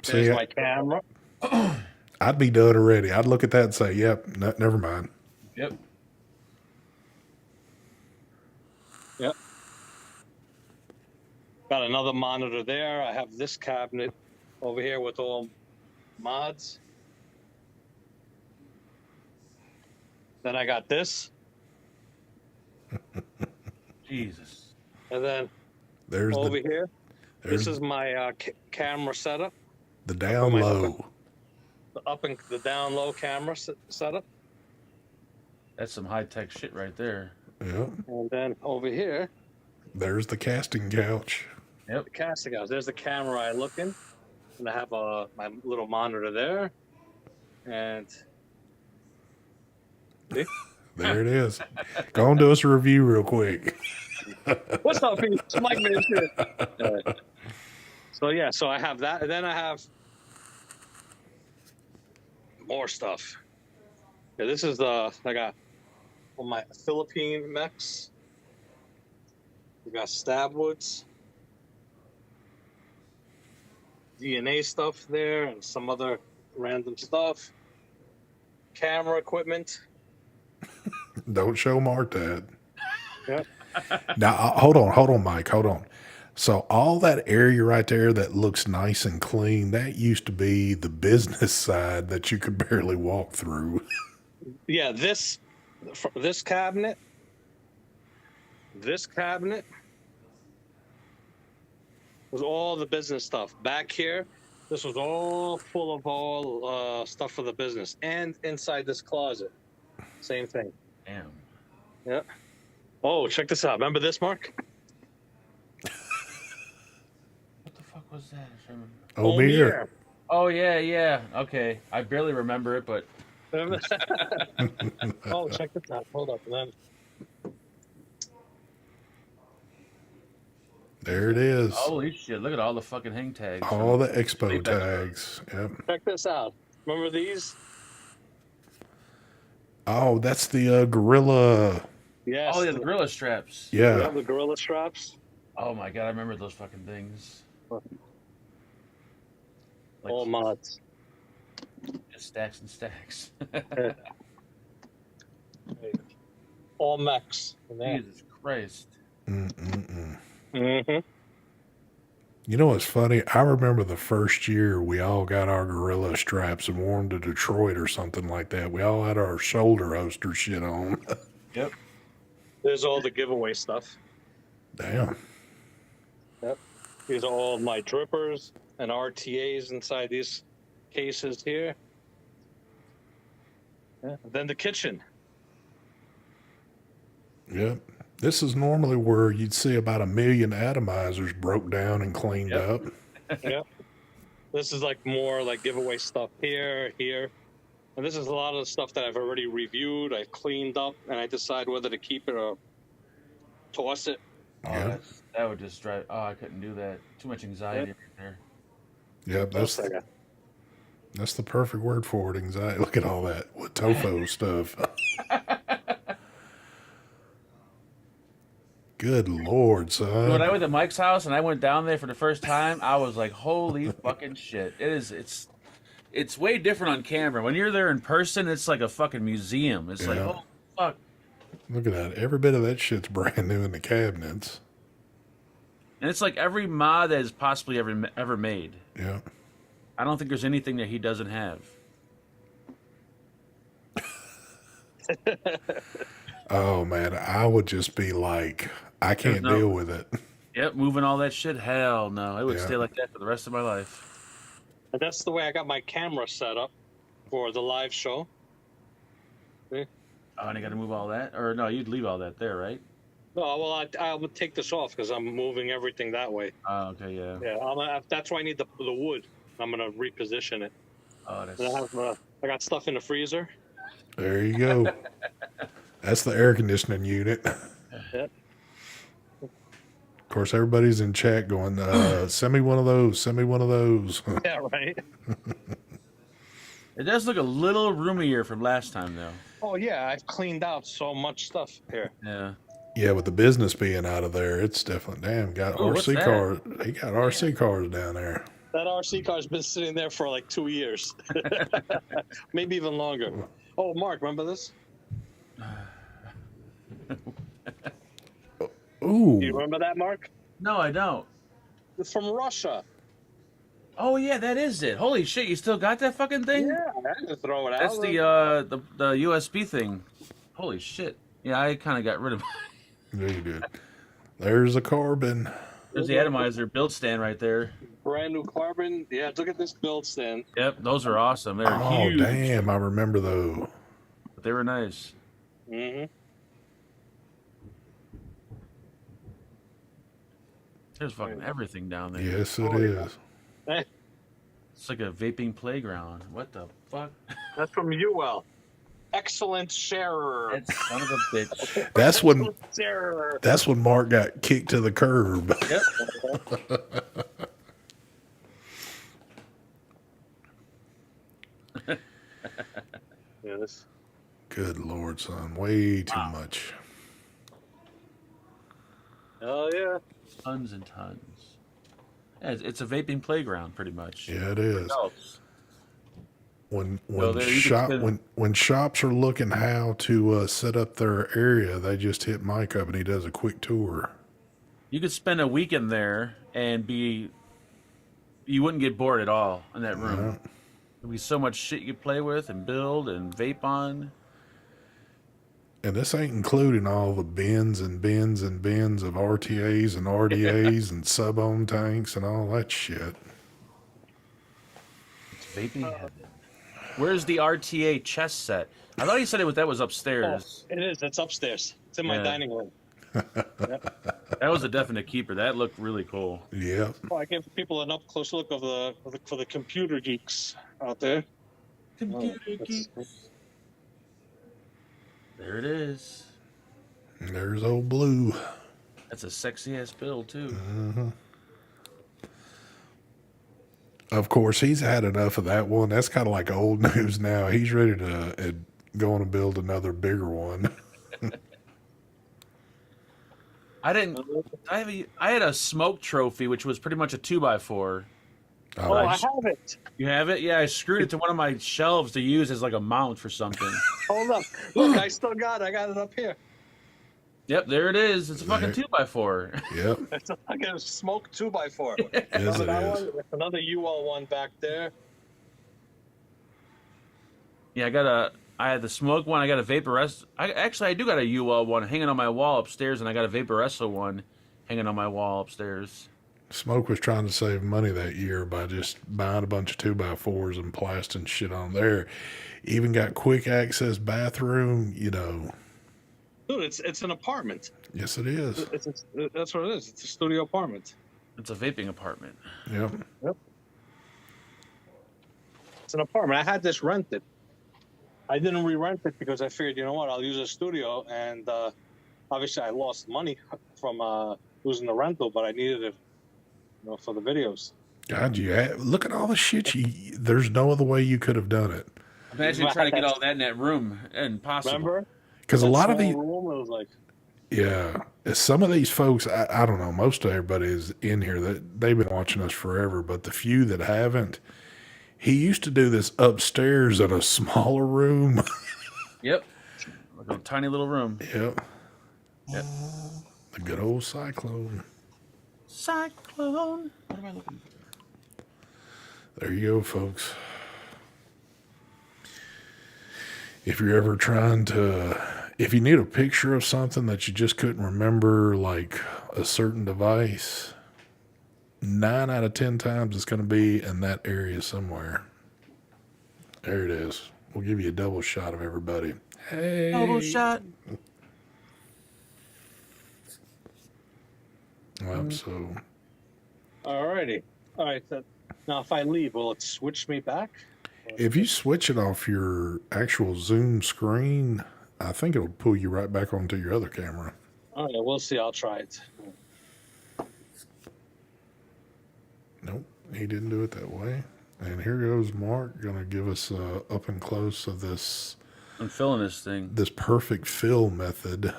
See, my camera. I'd be done already. I'd look at that and say, yep, never mind. Yep. Yep. Got another monitor there. I have this cabinet over here with all mods. Then I got this. Jesus. And then There's over the here, there's this is my camera setup. the down my low. The up and the down low camera setup. That's some high tech shit right there. Yep. And then over here, There's the casting couch. Yep. the casting house. There's the camera I look in. And I have my little monitor there. And see? There it is. Go and do us a review real quick. What's up, Pete? It's Mike Man here. So yeah, so I have that, and then I have more stuff. Yeah, this is I got all my Philippine mechs. We got stab woods, DNA stuff there, and some other random stuff. Camera equipment. Don't show Mark that. Yep. Now, hold on, Mike. Hold on. So all that area right there that looks nice and clean, that used to be the business side that you could barely walk through. Yeah, this cabinet was all the business stuff. Back here, this was all full of all stuff for the business. And inside this closet, same thing. Damn. Yeah. Oh, check this out. Remember this, Mark? What the fuck was that? I don't remember. Omier. Oh yeah, yeah. Okay. I barely remember it, but Remember? Oh, check this out. Hold up. And then There it is. holy shit, look at all the fucking hang tags. All the expo tags. Yep. check this out. Remember these? Oh, that's the gorilla. Yes. Oh yeah, the gorilla straps. Yeah. The gorilla straps. Oh my god, I remember those fucking things. Like, All mods. just stacks and stacks. all mechs. in there. Jesus Christ. Mm-hmm. You know what's funny? I remember the first year we all got our gorilla straps and wore them to Detroit or something like that. We all had our shoulder holster shit on. Yep. There's all the giveaway stuff. Damn. Yep. These are all my drippers and RTAs inside these cases here. Yeah. Then the kitchen. Yep. This is normally where you'd see about 1 million atomizers broke down and cleaned Yep. up. Yep. This is like more like giveaway stuff here. And this is a lot of the stuff that I've already reviewed, I cleaned up, and I decide whether to keep it or toss it. Oh, Yeah. that would just drive. Oh, I couldn't do that. Too much anxiety right there. Yep, that's the perfect word for it, anxiety. Look at all that with tofu stuff. Good Lord, son. When I went to Mike's house and I went down there for the first time, I was like, "Holy fucking shit!" It's way different on camera. When you're there in person, it's like a fucking museum. It's like, Yeah. oh fuck. Look at that. Every bit of that shit's brand new in the cabinets. And it's like every mod that is possibly ever made. Yeah. I don't think there's anything that he doesn't have. Oh, man. I would just be like, I can't no- deal with it. Yep, moving all that shit. Hell no, it would Yeah. stay like that for the rest of my life. And that's the way I got my camera set up for the live show. Oh, and I got to move all that, or no, you'd leave all that there, right? No, well, I would take this off because I'm moving everything that way. Oh, okay, yeah. Yeah, that's why I need the wood. I'm gonna reposition it. Oh, that's. And I got stuff in the freezer. There you go. That's the air conditioning unit. Yep. Of course, everybody's in chat going, send me one of those. Send me one of those. Yeah, right. It does look a little roomier from last time, though. Oh yeah, I've cleaned out so much stuff here. Yeah. Yeah, with the business being out of there, it's definitely, damn, got Oh, what's RC that? cars. He got RC cars down there. That RC car's been sitting there for like 2 years, maybe even longer. Oh, Mark, remember this? Ooh. Do you remember that, Mark? No, I don't. It's from Russia. Oh yeah, that is it. Holy shit, you still got that fucking thing? Yeah, I had to throw it out. That's the USB thing. Holy shit. Yeah, I kind of got rid of it. Yeah, you did. There's a carbon. There's the atomizer build stand right there. brand new carbon. Yeah, look at this build stand. Yep, those are awesome. They're Oh, huge. damn. I remember those. But they were nice. Mm-hmm. There's fucking everything down there. Yes, it is. It's like a vaping playground. What the fuck? That's from UL. Excellent sharer. That son of a bitch. Sharer. That's when Mark got kicked to the curb. Yep. Yes. Good Lord, son. Way too much. Oh yeah. Tons and tons. Yeah, it's a vaping playground, pretty much. Yeah, it is. Adults. When there you can spend- when shops are looking how to set up their area, they just hit Mike up and he does a quick tour. You could spend a weekend there and you wouldn't get bored at all in that room. Yeah. There'd be so much shit you could play with and build and vape on. And this ain't including all the bins and bins and bins of RTAs and RDAs and sub-ohm tanks and all that shit. It's vaping heaven. Where's the RTA chess set? I thought you said that was upstairs. It is. It's upstairs. It's in my Yeah. dining room. That was a definite keeper. That looked really cool. Yep. Oh, I give people an up close look of for the computer geeks out there. Computer That's- geeks. There it is. And there's old Blue. That's a sexy ass build too. Of course, he's had enough of that one. That's kind of like old news now. He's ready to go on and build another bigger one. I had a smoke trophy, which was pretty much a 2x4. Oh, I have it. You have it? Yeah, I screwed it to one of my shelves to use as like a mount for something. Hold up. Look, I still got it. I got it up here. Yep, there it is. It's a fucking There. 2x4. Yep. It's like a smoke 2x4. Yes, Remember it that is. one? There's another UL one back there. Yeah, I had the smoke one. I got a Vaporess. I do got a UL one hanging on my wall upstairs, and I got a Vaporessa one hanging on my wall upstairs. Smoke was trying to save money that year by just buying a bunch of 2x4s and plastering shit on there. Even got quick access bathroom, you know. Dude, it's an apartment. Yes, it is. That's what it is. It's a studio apartment. It's a vaping apartment. Yep. Yep. It's an apartment. I had this rented. I didn't re-rent it because I figured, you know what, I'll use a studio, and obviously I lost money from losing the rental, but I needed it, you know, for the videos. God, look at all the shit there's no other way you could have done it. Imagine trying to get all that in that room. Impossible. Remember? Because a That lot of small these, room, it was like, yeah, some of these folks, I don't know, most of everybody is in here that they've been watching us forever, but the few that haven't, he used to do this upstairs in a smaller room. Yep. Like a tiny little room. Yep. Yep. The good old cyclone. Cyclone. What am I looking for? There you go, folks. If you're ever trying to, if you need a picture of something that you just couldn't remember, like a certain device, 9 out of 10 times it's going to be in that area somewhere. There it is. We'll give you a double shot of everybody. Hey. Double shot. So. alrighty. All right. So now, if I leave, will it switch me back? If you switch it off your actual Zoom screen, I think it'll pull you right back onto your other camera. All right, we'll see. I'll try it. Nope, he didn't do it that way. And here goes Mark, gonna give us up and close of this. I'm filling this thing. This perfect fill method.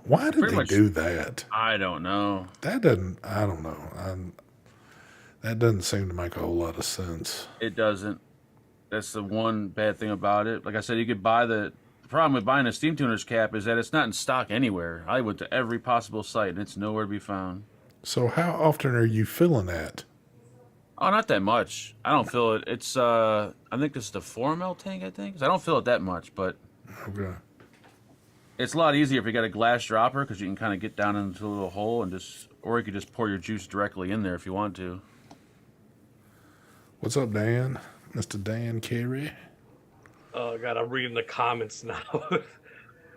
Why did Pretty they much- do that? I don't know. That doesn't. I don't know. That doesn't seem to make a whole lot of sense. It doesn't. That's the one bad thing about it. Like I said, you could buy the problem with buying a steam tuner's cap is that it's not in stock anywhere. I went to every possible site and it's nowhere to be found. So how often are you filling that? Oh, not that much. I don't feel it. It's I think this is the 4 ml tank. I think 'cause I don't feel it that much, but Okay. it's a lot easier if you got a glass dropper because you can kind of get down into a little hole and or you could just pour your juice directly in there if you want to. What's up, Dan? Mr. Dan Carey. Oh god, I'm reading the comments now.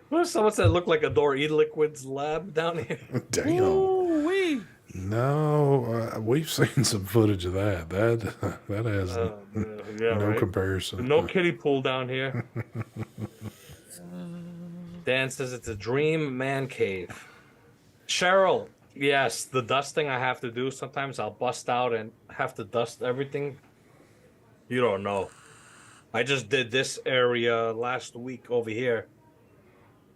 What someone said looked like a Door E-Liquid's lab down here? Damn. Ooh-wee. No, we've seen some footage of that. That has Yeah, no right? comparison. No kiddie pool down here. Dan says it's a dream man cave. Cheryl, yes, the dusting I have to do. Sometimes I'll bust out and have to dust everything. You don't know. I just did this area last week over here.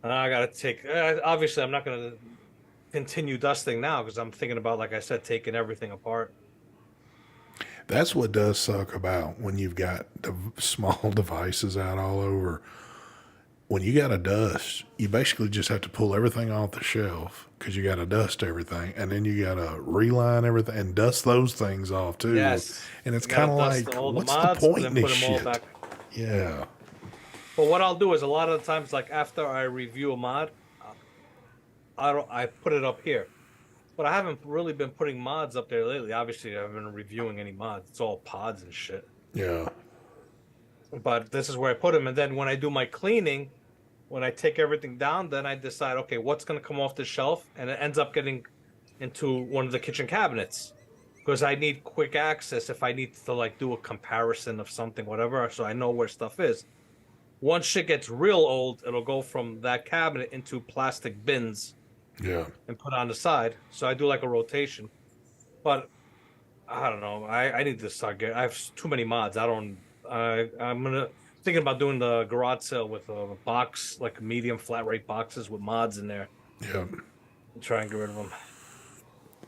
And I got to take... obviously, I'm not going to continue dusting now because I'm thinking about, like I said, taking everything apart. That's what does suck about when you've got the small devices out all over. When you got to dust, you basically just have to pull everything off the shelf because you got to dust everything, and then you got to reline everything and dust those things off too. Yes. And it's You gotta kind of dust like, all the what's mods the and point then in put this them all shit? back. Yeah. But what I'll do is a lot of the times, like after I review a mod, I put it up here. But I haven't really been putting mods up there lately. Obviously, I haven't been reviewing any mods. It's all pods and shit. Yeah. But this is where I put them. And then when I do my cleaning, when I take everything down, then I decide, okay, what's going to come off the shelf? And it ends up getting into one of the kitchen cabinets. Because I need quick access if I need to like do a comparison of something, whatever, so I know where stuff is. Once shit gets real old, it'll go from that cabinet into plastic bins Yeah. and put on the side. So I do like a rotation. But I don't know. I need to start getting. I have too many mods. I'm thinking about doing the garage sale with a box, like medium flat rate boxes with mods in there. Yeah. And try and get rid of them.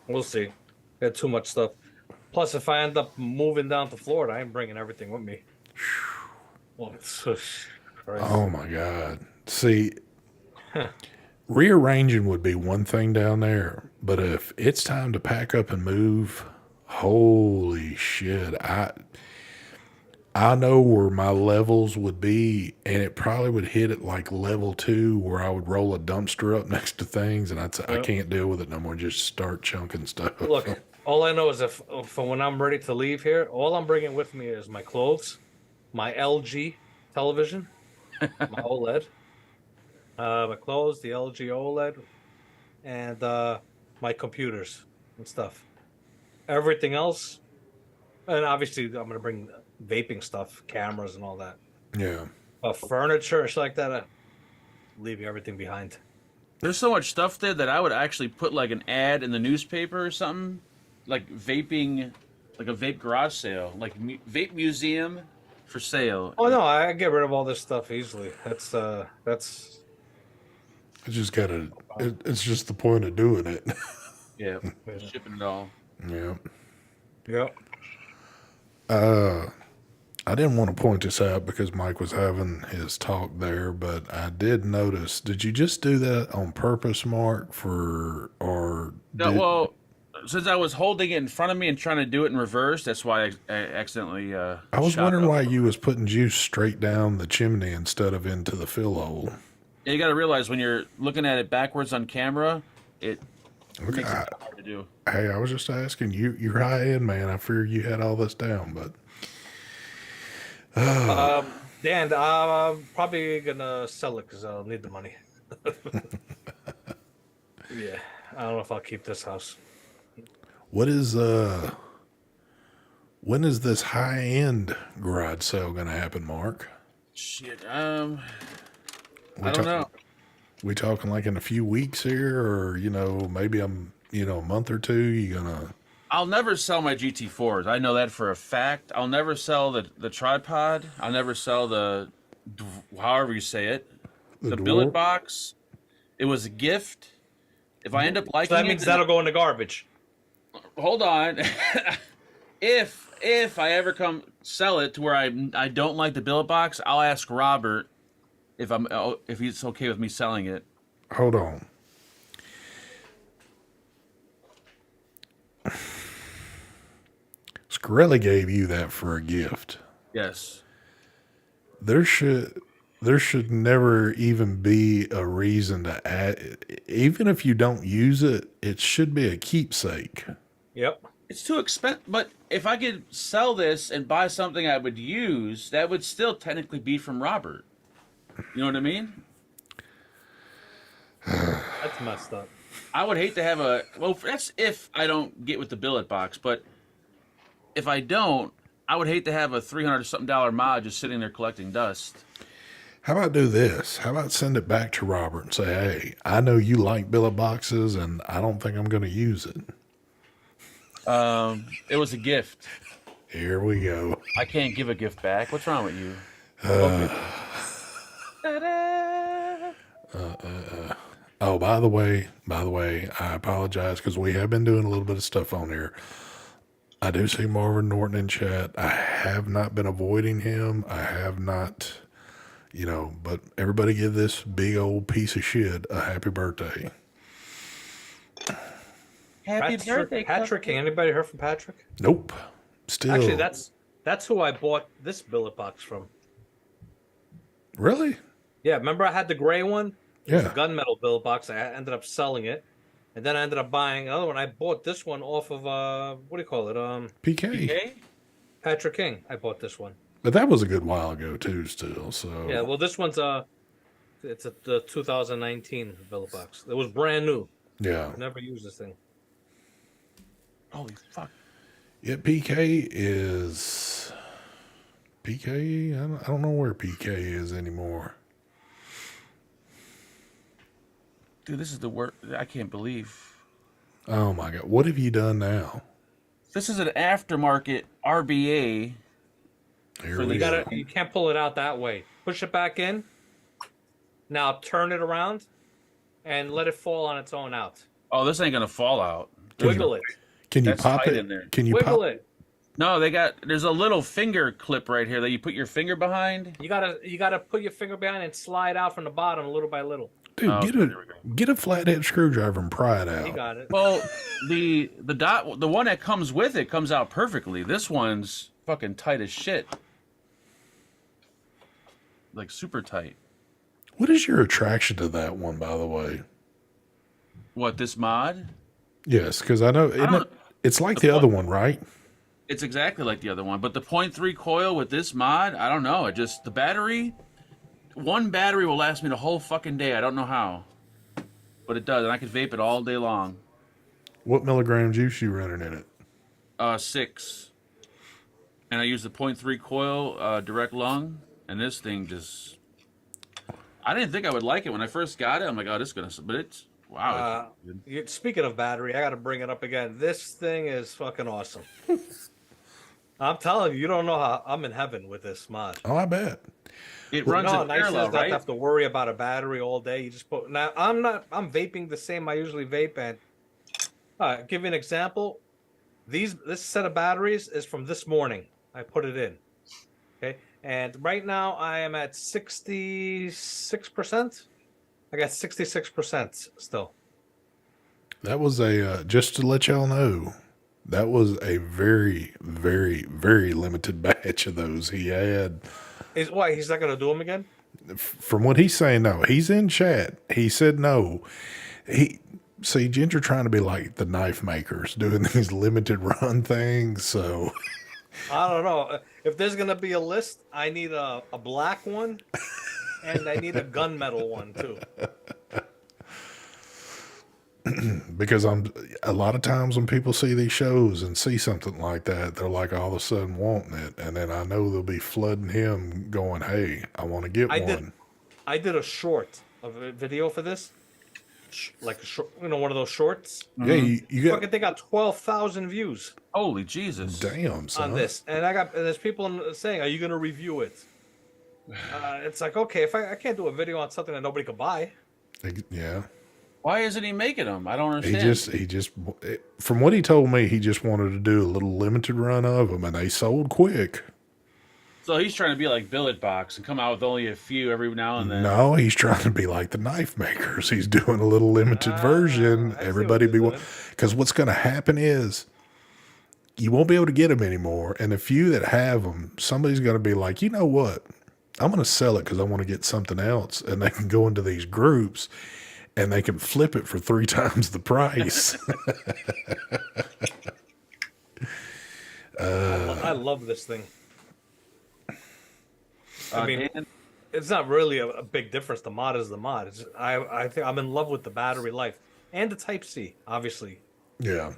We'll see. Got too much stuff. Plus, if I end up moving down to Florida, I ain't bringing everything with me. Well, it's crazy. Oh my God. See, rearranging would be one thing down there, but if it's time to pack up and move, holy shit, I know where my levels would be, and it probably would hit at like level 2, where I would roll a dumpster up next to things, and I'd say I Yep. can't deal with it no more. Just start chunking stuff. Look, all I know is if for when I'm ready to leave here, all I'm bringing with me is my clothes, my LG television, my OLED, my clothes, the LG OLED, and my computers and stuff. Everything else, and obviously I'm gonna bring vaping stuff, cameras, and all that. Yeah. Furniture, shit like that. Leave everything behind. There's so much stuff there that I would actually put like an ad in the newspaper or something, like vaping, like a vape garage sale, like vape museum for sale. Oh no, I get rid of all this stuff easily. That's It's just gotta, it's just the point of doing it. Yeah, shipping it all. Yeah. yep. I didn't want to point this out because Mike was having his talk there, but I did notice. Did you just do that on purpose, Mark? No, well, since I was holding it in front of me and trying to do it in reverse, that's why I accidentally. I was shot wondering up. why you was putting juice straight down the chimney instead of into the fill hole. Yeah, you got to realize when you're looking at it backwards on camera, it Okay, makes it hard to do. hey, I was just asking you. You're high end, man. I figured you had all this down, but Dan, I'm probably gonna sell it because I'll need the money. Yeah, I don't know if I'll keep this house. what is when is this high end garage sale going to happen, Mark? Shit. We I don't know. We talking like in a few weeks here, or maybe a month or two? You gonna? I'll never sell my GT4s. I know that for a fact. I'll never sell the tripod. I'll never sell however you say it, the billet dwarf? box. It was a gift. If I end up liking So that it, means that'll go in the garbage. hold on. if I ever come sell it to where I don't like the billet box, I'll ask Robert if he's okay with me selling it. Hold on. Scarelli gave you that for a gift. Yes. There should never even be a reason to add. Even if you don't use it, it should be a keepsake. Yep. It's too expensive, but if I could sell this and buy something I would use, that would still technically be from Robert. You know what I mean? That's messed up. I would hate to have that's if I don't get with the billet box, but if I don't, I would hate to have a $300-something mod just sitting there collecting dust. How about do this? How about send it back to Robert and say, "Hey, I know you like billet boxes, and I don't think I'm going to use it." It was a gift. Here we go. I can't give a gift back. What's wrong with you? Oh, by the way, I apologize because we have been doing a little bit of stuff on here. I do see Marvin Norton in chat. I have not been avoiding him. I have not, but everybody give this big old piece of shit a happy birthday. Happy birthday, Patrick. Anybody heard from Patrick? Nope. Still. Actually, that's who I bought this billet box from. Really? Yeah, remember I had the gray one? It was Yeah. a gunmetal billet box. I ended up selling it. And then I ended up buying another one. I bought this one off of what do you call it? PK. Okay. Patrick King. I bought this one. But that was a good while ago too. Still, so Yeah, well, this one's it's the 2019 billet box. It was brand new. yeah. Never used this thing. Holy fuck. Yeah, PK is PK. I don't know where PK is anymore. Dude, this is the worst. I can't believe. Oh my god, what have you done now? This is an aftermarket RBA. Here So we You go. you can't pull it out that way. Push it back in. Now turn it around, and let it fall on its own out. Oh, this ain't gonna fall out. Wiggle it. Can you That's pop tight it? in there. Can you Wiggle pop it. No, there's a little finger clip right here that you put your finger behind. You gotta put your finger behind and slide out from the bottom little by little. Dude, Oh, get okay, a there we go. get a flathead screwdriver and pry it He out. got it. Well, the one that comes with it comes out perfectly. This one's fucking tight as shit. Like super tight. What is your attraction to that one, by the way? What, this mod? Yes, because I know it's like The the other point- one, right? It's exactly like the other one, but the 0.3 coil with this mod, I don't know. It just the battery, one battery will last me the whole fucking day. I don't know how, but it does, and I could vape it all day long. What milligram juice you running in it? 6, and I use the 0.3 coil direct lung, and this thing just. I didn't think I would like it when I first got it. I'm like, oh, this is gonna, but it's wow. It's good. Speaking of battery, I got to bring it up again. This thing is fucking awesome. I'm telling you, you don't know how I'm in heaven with this mod. Oh, I bet. It runs No, in nice is parallel, not to right? have to worry about a battery all day. You just put. Now I'm vaping the same I usually vape, and give you an example. This set of batteries is from this morning. I put it in. Okay, and right now I am at 66%. I got 66% still. That was just to let y'all know, that was a very, very, very limited batch of those he had. Why he's not gonna do them again? From what he's saying, no. He's in chat. He said no. See, Ginger trying to be like the knife makers, doing these limited run things. So I don't know. If there's gonna be a list, I need a black one, and I need a gunmetal one too. because a lot of times when people see these shows and see something like that, they're like all of a sudden wanting it, and then I know they'll be flooding him, going, "Hey, I want to get one." I did a short of a video for this, like a short, one of those shorts. Yeah, you got Fucking, they got 12,000 views Holy Jesus! damn son. on this, and there's people saying, "Are you gonna review it?" It's like, okay, if I can't do a video on something that nobody could buy. Yeah. Why isn't he making them? I don't understand. He just, from what he told me, he just wanted to do a little limited run of them, and they sold quick. So he's trying to be like Billet Box and come out with only a few every now and then. No, he's trying to be like the knife makers. He's doing a little limited version. I see Everybody what be you're one. Because what's going to happen is you won't be able to get them anymore. And the few that have them, somebody's going to be like, you know what? I'm going to sell it because I want to get something else. And they can go into these groups and they can flip it for 3 times the price. I love this thing. I mean, Dan, it's not really a big difference. The mod is the mod. I think I'm in love with the battery life and the Type C, obviously. Yeah.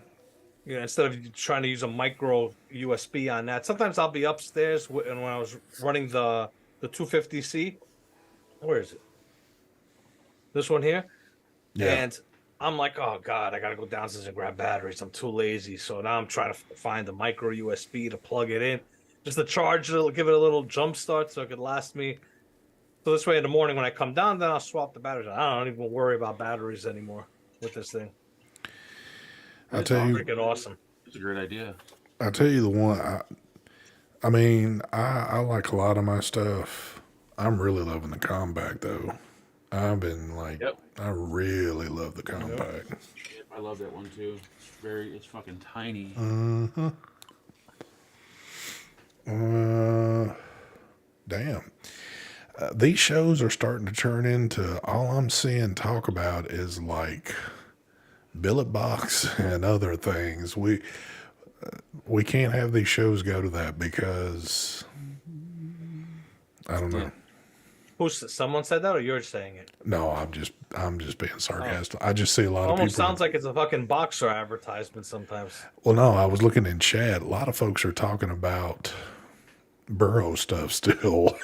You know, instead of trying to use a micro USB on that. Sometimes I'll be upstairs and when I was running the 250C. Where is it? This one here. Yeah. And I'm like, oh God, I gotta go downstairs and grab batteries. I'm too lazy. So now I'm trying to find the micro USB to plug it in. Just to charge it, give it a little jump start so it could last me. So this way in the morning when I come down, then I'll swap the batteries. I don't even worry about batteries anymore with this thing. I'll tell you, Freaking awesome. it's a great idea. I'll tell you the one. I mean, I like a lot of my stuff. I'm really loving the compact though. I've been like, Yep. I really love the compact. I love that one too. It's fucking tiny. Damn. These shows are starting to turn into all I'm seeing talk about is like billet box and other things. We can't have these shows go to that because I don't know. Someone said that, or you're saying it? No, I'm just being sarcastic. I just see a lot of Almost people. sounds like it's a fucking boxer advertisement sometimes. Well, no, I was looking in chat. A lot of folks are talking about burrow stuff still.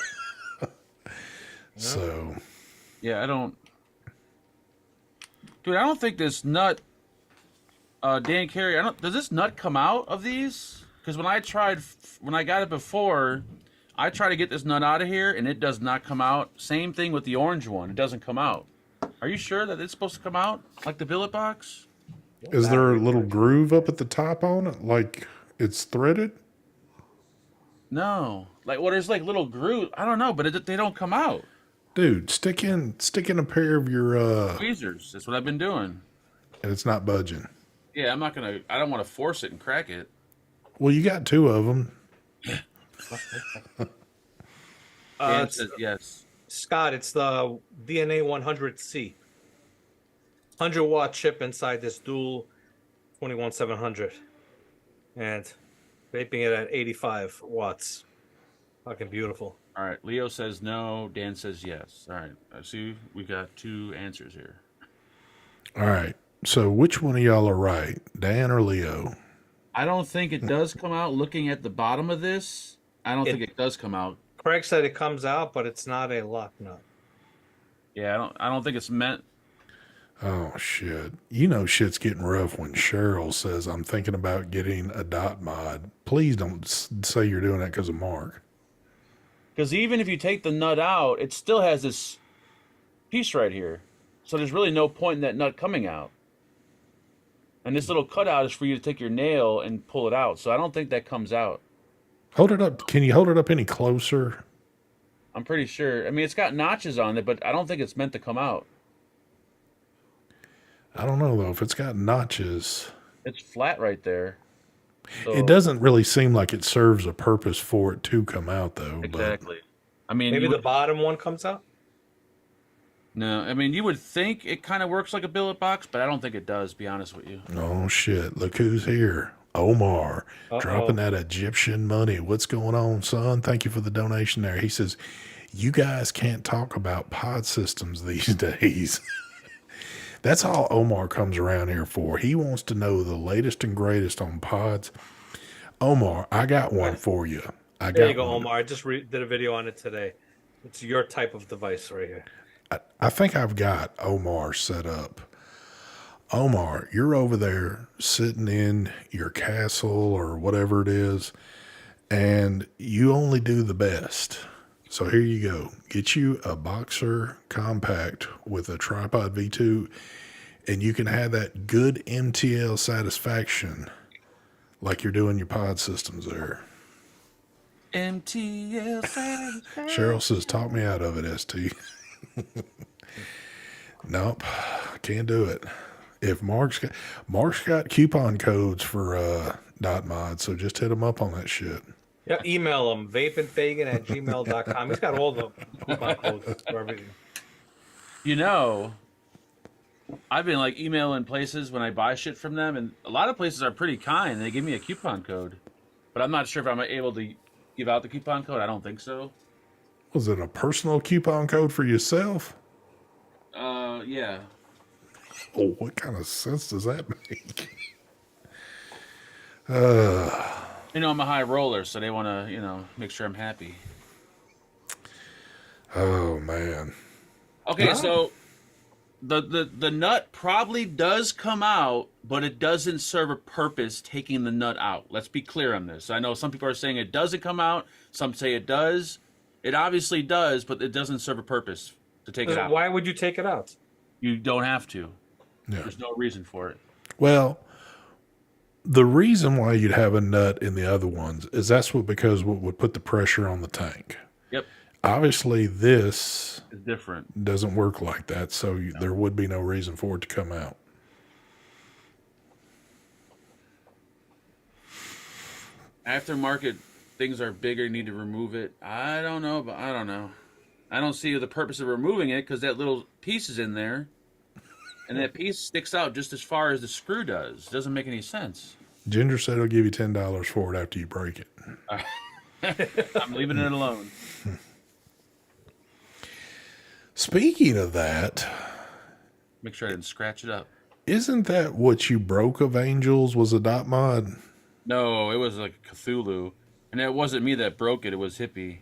So, Yeah, I don't. Dude, I don't think this nut. Dan Carey, does this nut come out of these? Because when I got it before, I tried to get this nut out of here, and it does not come out. Same thing with the orange one; it doesn't come out. Are you sure that it's supposed to come out like the billet box? is there a little groove up at the top on it, like it's threaded? No, like there's like little grooves. I don't know, but they don't come out. Dude, stick in a pair of your Tweezers. That's what I've been doing. and it's not budging. Yeah, I'm not gonna. I don't want to force it and crack it. Well, you got two of them. Dan It's, says yes. Scott, it's the DNA 100C. 100-watt chip inside this dual 21700. And vaping it at 85 watts. Fucking beautiful. All right. Leo says no. Dan says yes. All right. I see. We got two answers here. All right. So which one of y'all are right, Dan or Leo? I don't think it does come out. Looking at the bottom of this, I don't think it does come out. Craig said it comes out, but it's not a lock nut. Yeah, I don't think it's meant. Oh shit! You know shit's getting rough when Cheryl says I'm thinking about getting a dot mod. Please don't say you're doing that because of Mark. Because even if you take the nut out, it still has this piece right here. So there's really no point in that nut coming out. And this little cutout is for you to take your nail and pull it out. So I don't think that comes out. Hold it up. Can you hold it up any closer? I'm pretty sure. I mean, it's got notches on it, but I don't think it's meant to come out. I don't know though. If it's got notches, It's flat right there. So, it doesn't really seem like it serves a purpose for it to come out though. exactly. I mean, Maybe you the would, bottom one comes out? no. I mean, you would think it kind of works like a billet box, but I don't think it does. Be honest with you. But oh shit! Look who's here. Omar dropping that Egyptian money. What's going on, son? Thank you for the donation there. He says, "You guys can't talk about pod systems these days." That's all Omar comes around here for. He wants to know the latest and greatest on pods. Omar, I got one for you. There you go, Omar. I just did a video on it today. It's your type of device right here. I think I've got Omar set up. Omar, you're over there sitting in your castle or whatever it is, and you only do the best. So here you go. Get you a Boxer Compact with a tripod V2, and you can have that good MTL satisfaction like you're doing your pod systems there. MTL. Cheryl says, talk me out of it, ST. Nope, can't do it. If Mark's got coupon codes for dot mod, so just hit him up on that shit. Yeah, email him, vapeandfagan@gmail.com. He's got all the coupon codes for everything. You know, I've been like emailing places when I buy shit from them, and a lot of places are pretty kind. They give me a coupon code, but I'm not sure if I'm able to give out the coupon code. I don't think so. Was it a personal coupon code for yourself? Yeah. Oh, what kind of sense does that make? You know, I'm a high roller, so they want to, make sure I'm happy. Oh man. Okay, so the nut probably does come out, but it doesn't serve a purpose taking the nut out. Let's be clear on this. I know some people are saying it doesn't come out. Some say it does. It obviously does, but it doesn't serve a purpose to take it out. Why would you take it out? You don't have to. Yeah. There's no reason for it. Well, the reason why you'd have a nut in the other ones is because what would put the pressure on the tank. Yep. Obviously, this It's different. doesn't work like that, so there would be no reason for it to come out. Aftermarket things are bigger, you need to remove it. I don't know, but I don't know. I don't see the purpose of removing it because that little piece is in there. And that piece sticks out just as far as the screw does. Doesn't make any sense. Ginger said he'll give you $10 for it after you break it. I'm leaving it alone. Speaking of that, Make sure I didn't scratch it up. isn't that what you broke of Angels was a dot mod? No, it was like Cthulhu. And it wasn't me that broke it. It was Hippie.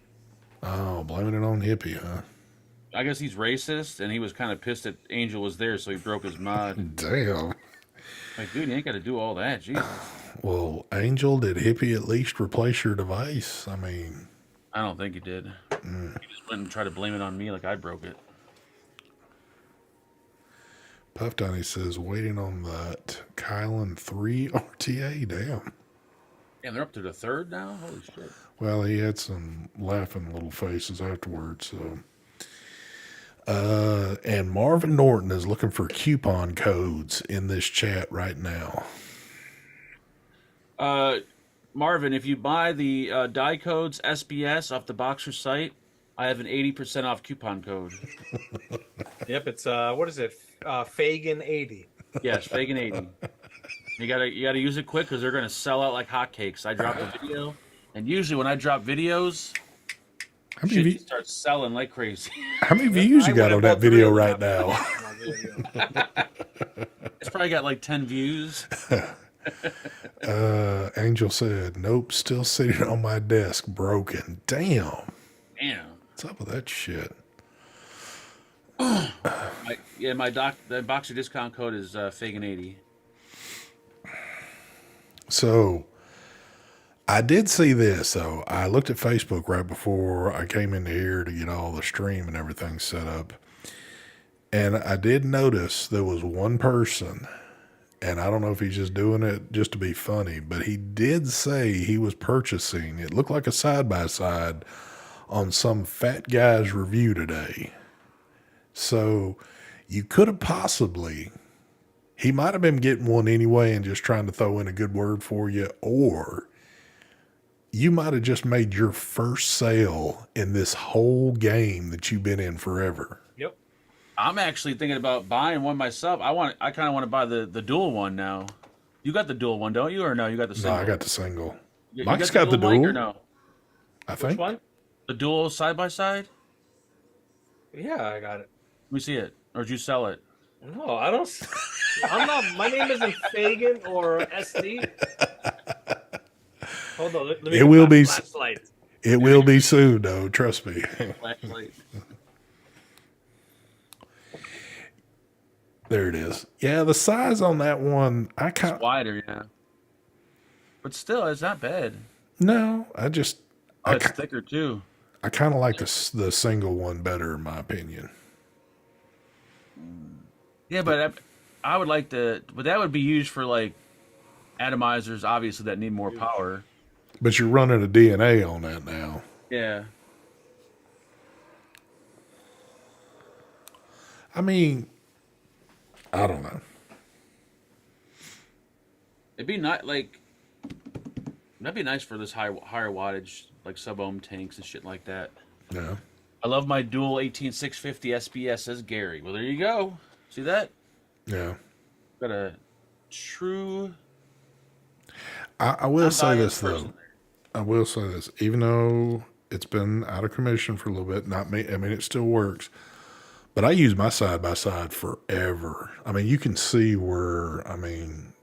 Oh, blaming it on Hippie, huh? I guess he's racist, and he was kind of pissed that Angel was there, so he broke his mod. Damn. Like, dude, you ain't got to do all that. Jesus. Well, Angel, did Hippie at least replace your device? I mean, I don't think he did. He just went and tried to blame it on me like I broke it. Puff Donny says, waiting on that Kylan 3 RTA. Damn. Yeah, they're up to the third now? Holy shit. Well, he had some laughing little faces afterwards, so. And Marvin Norton is looking for coupon codes in this chat right now. Marvin, if you buy the die codes SBS off the Boxer site, I have an 80% off coupon code. Yep, it's what is it? Fagan 80. Yes, Fagan 80. You gotta use it quick because they're gonna sell out like hotcakes. I dropped a video, and usually when I drop videos, How shit many, just starts selling like crazy. how many views you got on that video right now? It's probably got like 10 views. Angel said, nope, still sitting on my desk, broken. Damn. Damn. What's up with that shit? The Boxer discount code is Fagan 80. So I did see this, though. I looked at Facebook right before I came into here to get all the stream and everything set up. And I did notice there was one person, and I don't know if he's just doing it just to be funny, but he did say he was purchasing, it looked like a side-by-side on some fat guy's review today. So you could have possibly, he might have been getting one anyway and just trying to throw in a good word for you, or you might have just made your first sale in this whole game that you've been in forever. Yep. I'm actually thinking about buying one myself. I kind of want to buy the dual one now. You got the dual one, don't you? Or no, you got the single? No, I got the single. You Mike's got the Mike, dual. or no? I Which think. one? The dual side by side? Yeah, I got it. Let me see it. Or did you sell it? No, I don't. I'm not. My name isn't Fagan or SD. Hold on. Let me It get will my be. flashlight. It will be soon, though. Trust me. Flashlight. There it is. Yeah, the size on that one, I It's kind wider, yeah. But still, it's not bad. no. I just Oh, it's thicker too. I kind of like the single one better, in my opinion. Yeah, but I would like to. But that would be used for like atomizers, obviously, that need more power. But you're running a DNA on that now. Yeah. I mean, I don't know. It'd be not like that'd be nice for this higher wattage, like sub-ohm tanks and shit like that. Yeah. I love my dual 18650 SBS, says Gary. Well, there you go. See that? Yeah. Got a true. I will say this person though. I will say this. Even though it's been out of commission for a little bit, not me. I mean, it still works. But I use my side by side forever. I mean, you can see where. I mean,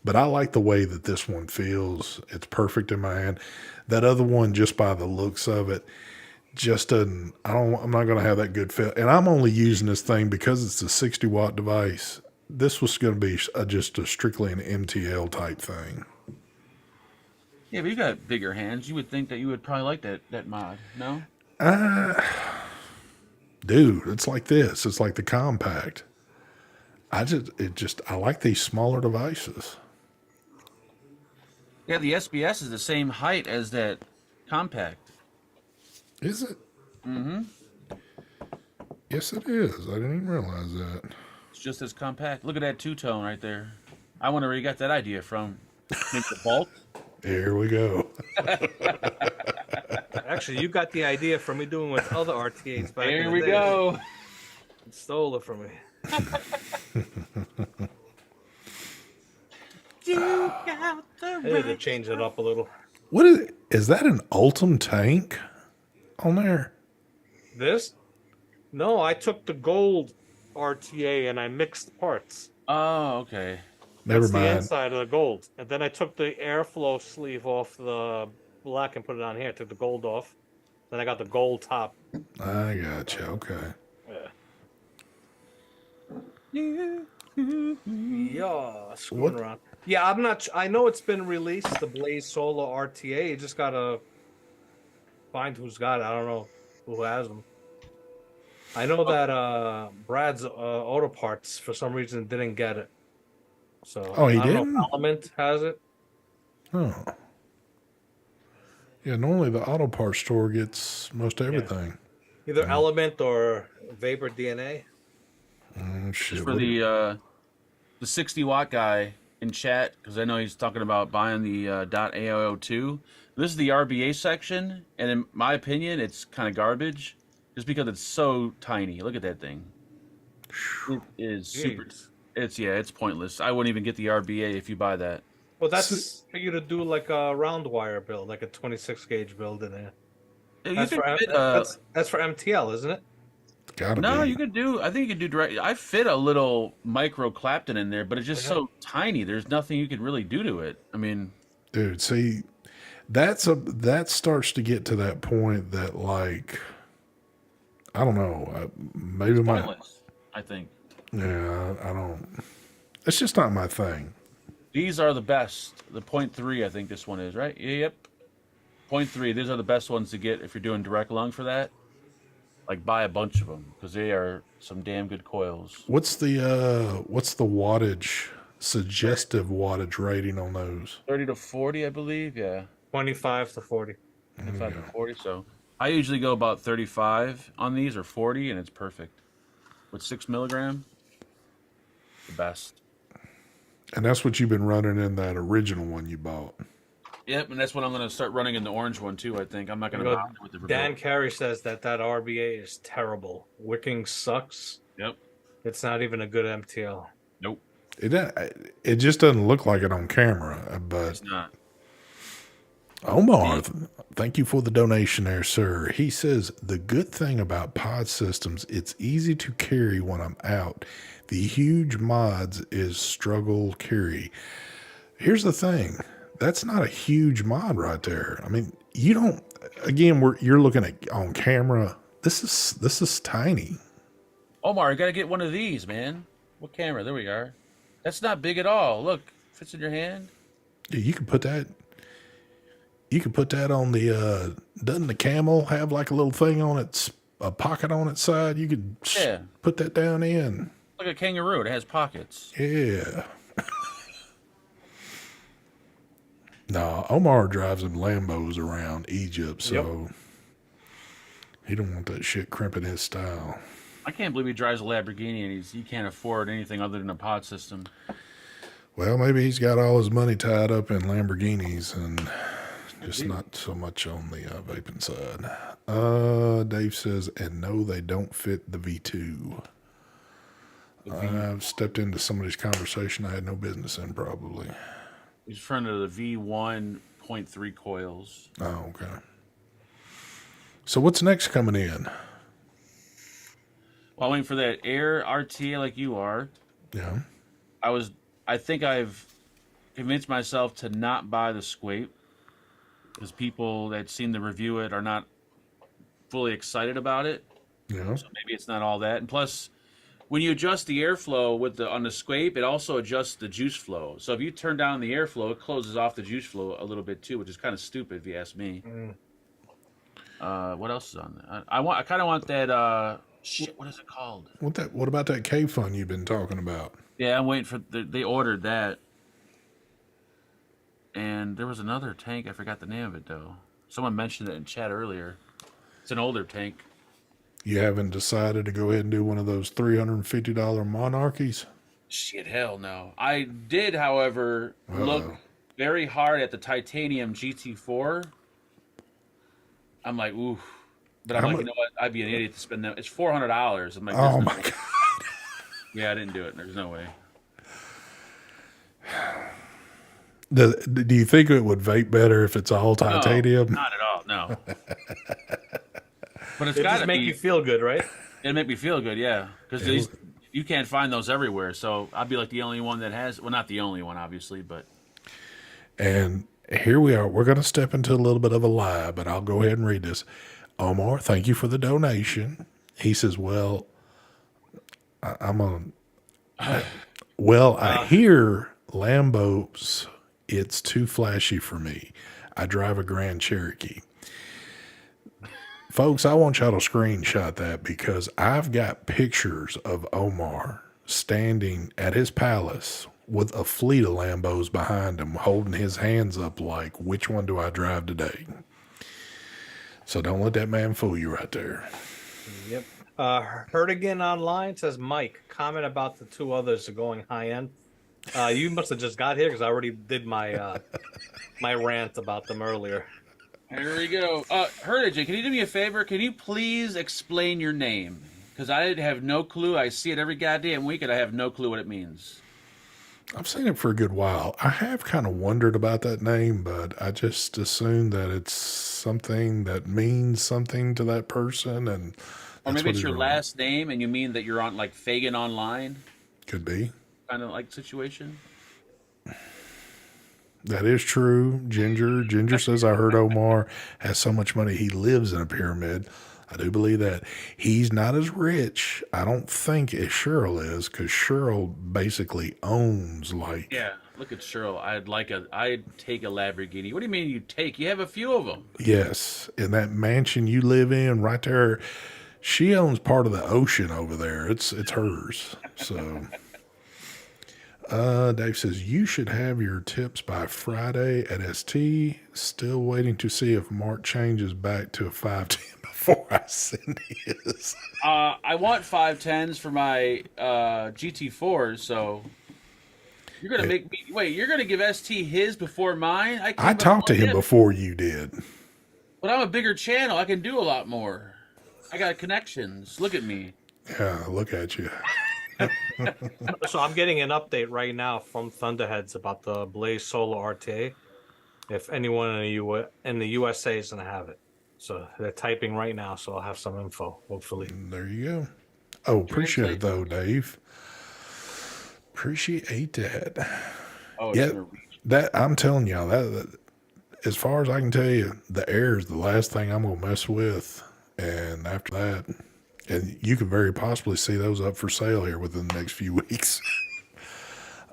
But I like the way that this one feels. It's perfect in my hand. That other one, just by the looks of it, just doesn't. I'm not going to have that good feel. And I'm only using this thing because it's a 60-watt device. This was going to be just a strictly an MTL type thing. Yeah, but you got bigger hands. You would think that you would probably like that mod. No. Dude, it's like this. It's like the compact. I like these smaller devices. Yeah, the SBS is the same height as that compact. Is it? Mm-hmm. Yes, it is. I didn't even realize that. It's just as compact. Look at that two-tone right there. I wonder where you got that idea from. Think the bulk? Here we go. Actually, you got the idea from me doing with other RTAs back in Here the we day. go. You stole it from me. I need to change it up a little. What is it? Is that an Ultim tank on there? This? No, I took the gold RTA and I mixed parts. Oh, okay. Never That's the mind. inside of the gold. And then I took the airflow sleeve off the black and put it on here. Took the gold off. Then I got the gold top. I got you. Okay. Yeah. Yeah, screwing What? around. Yeah, I'm not. I know it's been released, the Blaze Solar RTA. You just gotta find who's got it. I don't know who has them. I know that Brad's Auto Parts for some reason didn't get it. So Oh, he I don't know didn't? if Element has it. Oh. Yeah, normally the auto parts store gets most everything. Either Element or Vapor DNA. Shit. Just for the 60-watt guy in chat, because I know he's talking about buying the .AO2. This is the RBA section, and in my opinion, it's kind of garbage, just because it's so tiny. Look at that thing. It is super. Jeez. It's pointless. I wouldn't even get the RBA if you buy that. Well, that's for you to do like a round wire build, like a 26 gauge build in there. You That's could for fit, that's for MTL, isn't it? Gotta no, be. you could do. I think you could do direct. I fit a little micro Clapton in there, but it's just so tiny. There's nothing you could really do to it. I mean, Dude, see, that starts to get to that point that, like, I don't know, maybe pointless. I think I don't. It's just not my thing. these are the best. The 0.3, I think this one is right. Yep, 0.3. These are the best ones to get if you're doing direct lung for that. Like, buy a bunch of them because they are some damn good coils. What's the wattage, suggestive wattage rating on those? 30 to 40, I believe. Yeah, 25 to 40. 25 to 40. So I usually go about 35 on these or 40, and it's perfect. With 6 milligram, the best. And that's what you've been running in that original one you bought. Yep, and that's what I'm going to start running in the orange one too. I think I'm not going to bother with the Dan remote. Carey says that RBA is terrible. Wicking sucks. Yep. It's not even a good MTL. Nope. It just doesn't look like it on camera. But It's not. Omar, thank you for the donation there, sir. He says, the good thing about pod systems, it's easy to carry when I'm out. The huge mods is struggle carry. Here's the thing. That's not a huge mod right there. I mean, you don't, again, you're looking at on camera. This is tiny. Omar, you got to get one of these, man. What camera? There we are. That's not big at all. Look, fits in your hand. Yeah, you can put that on the, doesn't the Camel have like a little thing on its, a pocket on its side? You could put that down in. Like a kangaroo. It has pockets. Yeah. No, Omar drives them Lambos around Egypt, so he don't want that shit crimping his style. I can't believe he drives a Lamborghini and he can't afford anything other than a pod system. Well, maybe he's got all his money tied up in Lamborghinis and just not so much on the vaping side. Dave says, and no, they don't fit the V2. I've stepped into somebody's conversation I had no business in, probably. He's in front of the V1.3 coils. Oh, okay. So what's next coming in? Well, I'm waiting for that Air RTA like you are. Yeah. I think I've convinced myself to not buy the Squape because people that seem to review it are not fully excited about it. Yeah. So maybe it's not all that. And plus, when you adjust the airflow on the Squape, it also adjusts the juice flow. So if you turn down the airflow, it closes off the juice flow a little bit too, which is kind of stupid if you ask me. What else is on there? I kind of want that. Shit, what is it called? What about that K Fun you've been talking about? Yeah, I'm waiting for. They ordered that, and there was another tank. I forgot the name of it though. Someone mentioned it in chat earlier. It's an older tank. You haven't decided to go ahead and do one of those $350 monarchies? Shit, hell no. I did, however, look very hard at the titanium GT4. I'm like, ooh. But I'm like, you know what? I'd be an idiot to spend that. It's $400. I'm like, oh my God. Yeah, I didn't do it. There's no way. Do you think it would vape better if it's all titanium? No, not at all. No. But it's It got just to make you feel good, right? It'd make me feel good, yeah. Because you can't find those everywhere. So I'd be like the only one that has. Well, not the only one, obviously, but. And here we are. We're going to step into a little bit of a lie, but I'll go ahead and read this. Omar, thank you for the donation. He says, well, I hear Lambos, it's too flashy for me. I drive a Grand Cherokee. Folks, I want y'all to screenshot that because I've got pictures of Omar standing at his palace with a fleet of Lambos behind him, holding his hands up like, which one do I drive today? So don't let that man fool you right there. Yep. Hertigan Online says, Mike, comment about the two others going high end. You must have just got here because I already did my my rant about them earlier. Here we go. Heritage, can you do me a favor? Can you please explain your name? Because I have no clue. I see it every goddamn week, and I have no clue what it means. I've seen it for a good while. I have kind of wondered about that name, but I just assume that it's something that means something to that person, and Or that's maybe what it's he's your wrong. last name, and you mean that you're on like Fagan Online Could be. kind of like situation. That is true. Ginger says, I heard Omar has so much money he lives in a pyramid. I do believe that. He's not as rich, I don't think, as Cheryl is, because Cheryl basically owns like. Yeah. Look at Cheryl. I'd take a Lamborghini. What do you mean you take? You have a few of them. Yes, in that mansion you live in right there, she owns part of the ocean over there. It's hers. So Dave says you should have your tips by Friday at ST. Still waiting to see if Mark changes back to a 510 before I send his. I want 510s for my GT4s, so you're gonna make me wait. You're gonna give ST his before mine? I I came talked to before him before you did. but I'm a bigger channel. I can do a lot more. I got connections. Look at me. Yeah, look at you. So I'm getting an update right now from Thunderheads about the Blaze Solar RTA. If anyone in the USA is going to have it. So they're typing right now, so I'll have some info, hopefully. There you go. Oh, appreciate it Translate. though, Dave. Appreciate that. Oh, it's Yeah, gonna reach. that I'm telling y'all that as far as I can tell you, the air is the last thing I'm gonna mess with, and after that, and you could very possibly see those up for sale here within the next few weeks.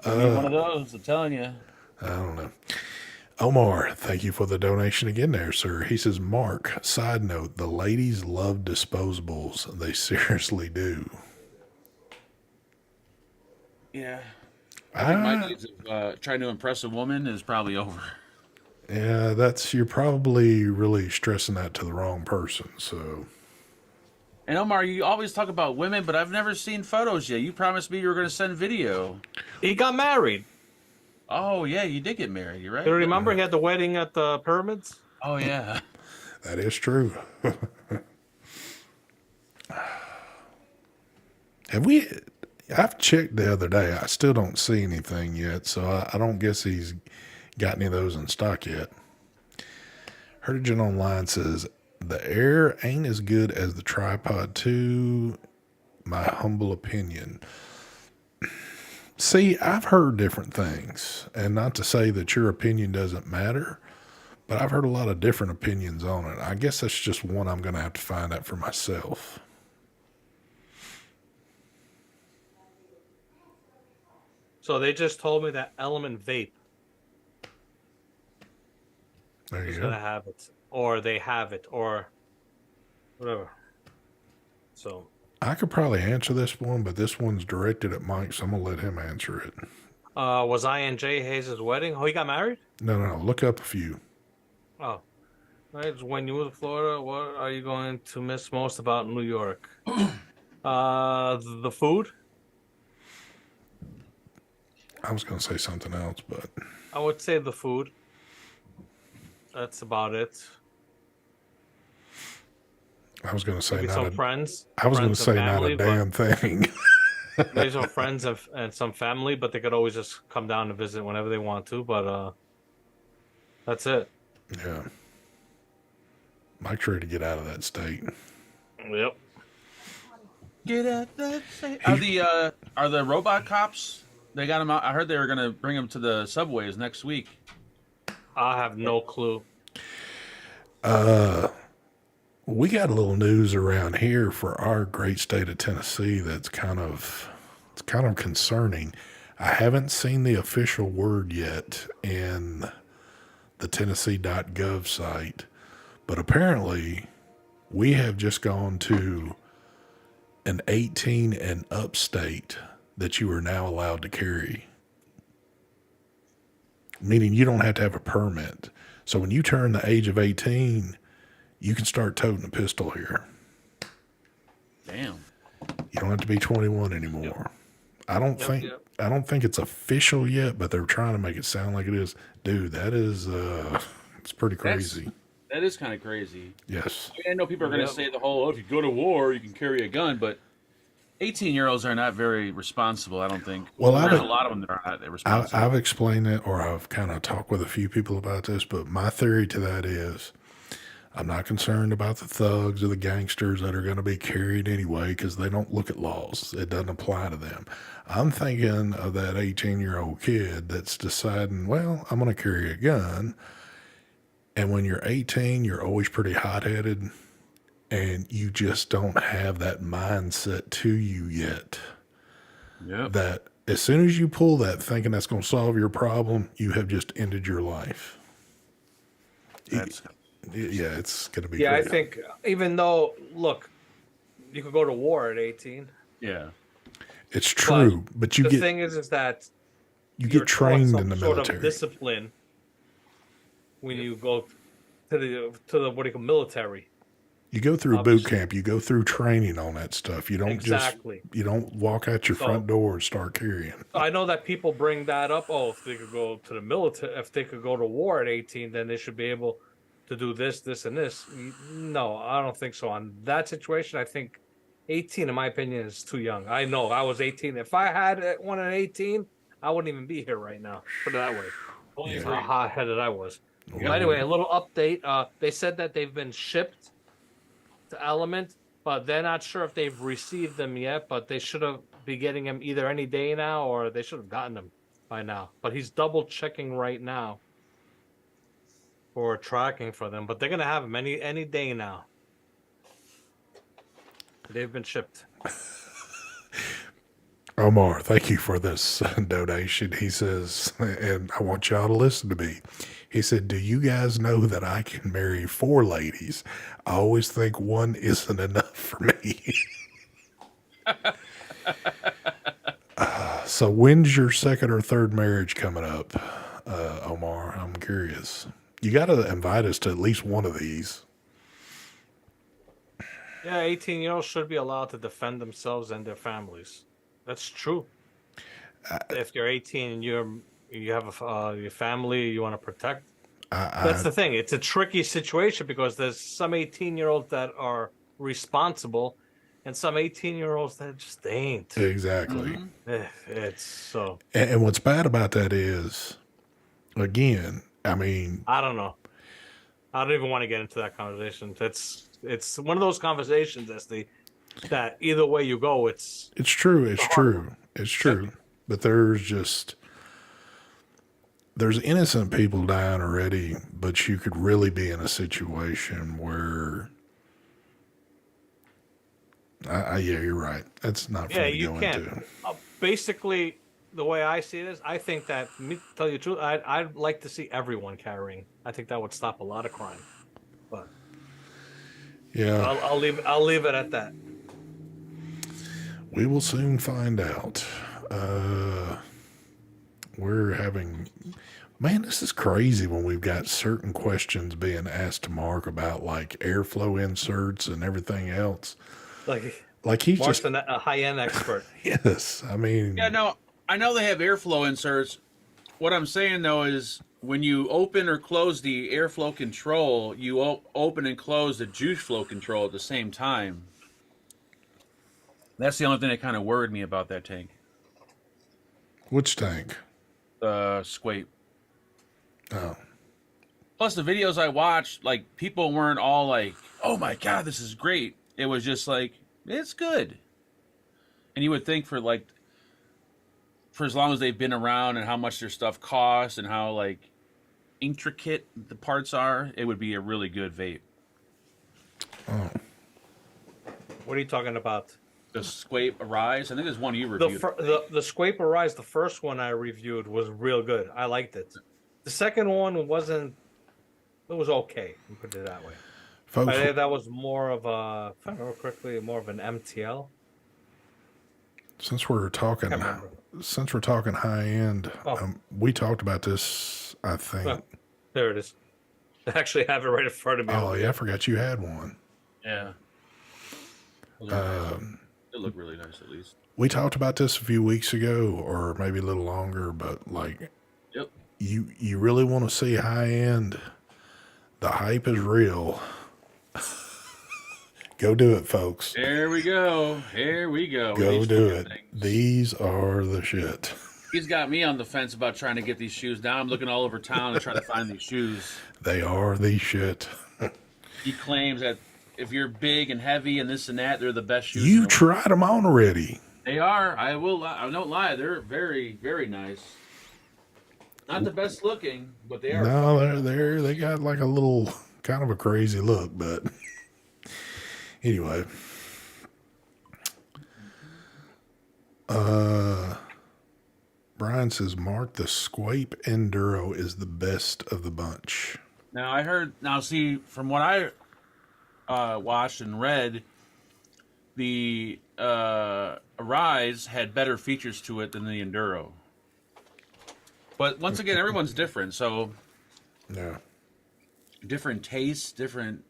I need one of those. I'm telling you. I don't know. Omar, thank you for the donation again there, sir. He says, Mark, side note, the ladies love disposables. They seriously do. Yeah. I think my Ah, days of trying to impress a woman is probably over. yeah, you're probably really stressing that to the wrong person. So, And Omar, you always talk about women, but I've never seen photos yet. You promised me you were going to send video. He got married. Oh yeah, you did get married. You're right. Do you remember he had the wedding at the pyramids? Oh yeah. that is true. Have we? I've checked the other day. I still don't see anything yet, so I don't guess he's got any of those in stock yet. Hertigen Online says the air ain't as good as the Tripod 2. My humble opinion. See, I've heard different things, and not to say that your opinion doesn't matter, but I've heard a lot of different opinions on it. I guess that's just one I'm going to have to find out for myself. So they just told me that Element Vape There is you going go. to have it, or they have it, or whatever. So I could probably answer this one, but this one's directed at Mike, so I'm going to let him answer it. was INJ Hayes' wedding? Oh, he got married? No. Look up a few. Oh. Right. When you move to Florida, what are you going to miss most about New York? The food. I was going to say something else, but I would say the food. That's about it. I was going to say Maybe not some a. friends. I was going to Friends and say not a family, but damn thing. maybe some friends and some family, but they could always just come down and visit whenever they want to. But that's it. Yeah. Mike's ready to get out of that state. Yep. Get at that. Are the robot cops? They got them out. I heard they were going to bring them to the subways next week. I have no clue. We got a little news around here for our great state of Tennessee that's kind of concerning. I haven't seen the official word yet in the Tennessee.gov site, but apparently we have just gone to an 18 and up state that you are now allowed to carry. Meaning you don't have to have a permit. So when you turn the age of 18, you can start toting a pistol here. Damn. You don't have to be 21 anymore. I don't think it's official yet, but they're trying to make it sound like it is. Dude, that is it's pretty crazy. That is kind of crazy. Yes. I mean, I know people are going to say the whole, oh, if you go to war, you can carry a gun, but 18-year-olds are not very responsible, I don't think. Well, there's a lot of them that are not responsible. I've explained it, or I've kind of talked with a few people about this, but my theory to that is I'm not concerned about the thugs or the gangsters that are going to be carried anyway because they don't look at laws. It doesn't apply to them. I'm thinking of that 18-year-old kid that's deciding, well, I'm going to carry a gun. And when you're 18, you're always pretty hot-headed, and you just don't have that mindset to you yet. Yep. That as soon as you pull that thinking that's going to solve your problem, you have just ended your life. Yeah, it's going to be Yeah, great. I think even though, look, you could go to war at 18. Yeah. It's true, but you the get thing is that you you're get trained taught in the some sort military. of discipline when you go to the what do you call military. You go through boot camp. You go through training on that stuff. You don't Exactly. you don't walk out your front door and start carrying. I know that people bring that up. Oh, if they could go to the military, if they could go to war at 18, then they should be able to do this, this, and this. No, I don't think so. On that situation, I think 18, in my opinion, is too young. I know I was 18. If I had one at 18, I wouldn't even be here right now. Put it that way. How hot-headed I was. Yeah. But anyway, a little update. They said that they've been shipped to Element, but they're not sure if they've received them yet. But they should have be getting them either any day now, or they should have gotten them by now. But he's double checking right now for tracking for them. But they're gonna have them any day now. They've been shipped. Omar, thank you for this donation. He says, and I want y'all to listen to me. He said, do you guys know that I can marry 4 ladies? I always think one isn't enough for me. So when's your second or third marriage coming up, Omar? I'm curious. You got to invite us to at least one of these. Yeah, 18-year-olds should be allowed to defend themselves and their families. That's true. If you're 18 and you have your family you want to protect, that's the thing. It's a tricky situation because there's some 18-year-olds that are responsible, and some 18-year-olds that just ain't. Exactly. It's so. And what's bad about that is, again, I mean, I don't know. I don't even want to get into that conversation. It's one of those conversations that either way you go, it's true. It's true. It's true. But there's innocent people dying already, but you could really be in a situation where, yeah, you're right. That's not fun to go into. Basically, the way I see it is, I think that, to tell you the truth, I'd like to see everyone carrying. I think that would stop a lot of crime. But yeah, I'll leave it at that. We will soon find out. We're having, man, this is crazy when we've got certain questions being asked to Mark about like airflow inserts and everything else. Like he's Mark's just a high-end expert. Yes, I mean. Yeah, no, I know they have airflow inserts. What I'm saying though is when you open or close the airflow control, you open and close the juice flow control at the same time. That's the only thing that kind of worried me about that tank. Which tank? Squape. Oh. Plus, the videos I watched, like, people weren't all like, oh my God, this is great. It was just like, it's good. And you would think for as long as they've been around and how much their stuff costs and how, like, intricate the parts are, it would be a really good vape. Oh. What are you talking about? The Squape Arise? I think there's one you reviewed. The Squape Arise, the first one I reviewed, was real good. I liked it. The second one wasn't. It was okay. You put it that way. Folks, I think that was more of a, if I remember correctly, more of an MTL. Since we're talking high end, we talked about this. I think there it is. I actually have it right in front of me. Oh yeah, I forgot you had one. Yeah. Those are nice. They look really nice, at least. We talked about this a few weeks ago, or maybe a little longer, but like, Yep. you really want to see high end. The hype is real. Go do it, folks. Here we go. Here we go. Go do it. These are the shit. He's got me on the fence about trying to get these shoes. Now I'm looking all over town to try to find these shoes. They are the shit. He claims that if you're big and heavy and this and that, they're the best shoes. You tried them on already. They are. I don't lie. They're very, very nice. Not the best looking, but they are. No, they got like a little kind of a crazy look, but anyway. Brian says, Mark, the Squape Enduro is the best of the bunch. Now I heard. Now see, from what I watched and read, the Arise had better features to it than the Enduro. But once again, everyone's different, so Yeah. different tastes, different.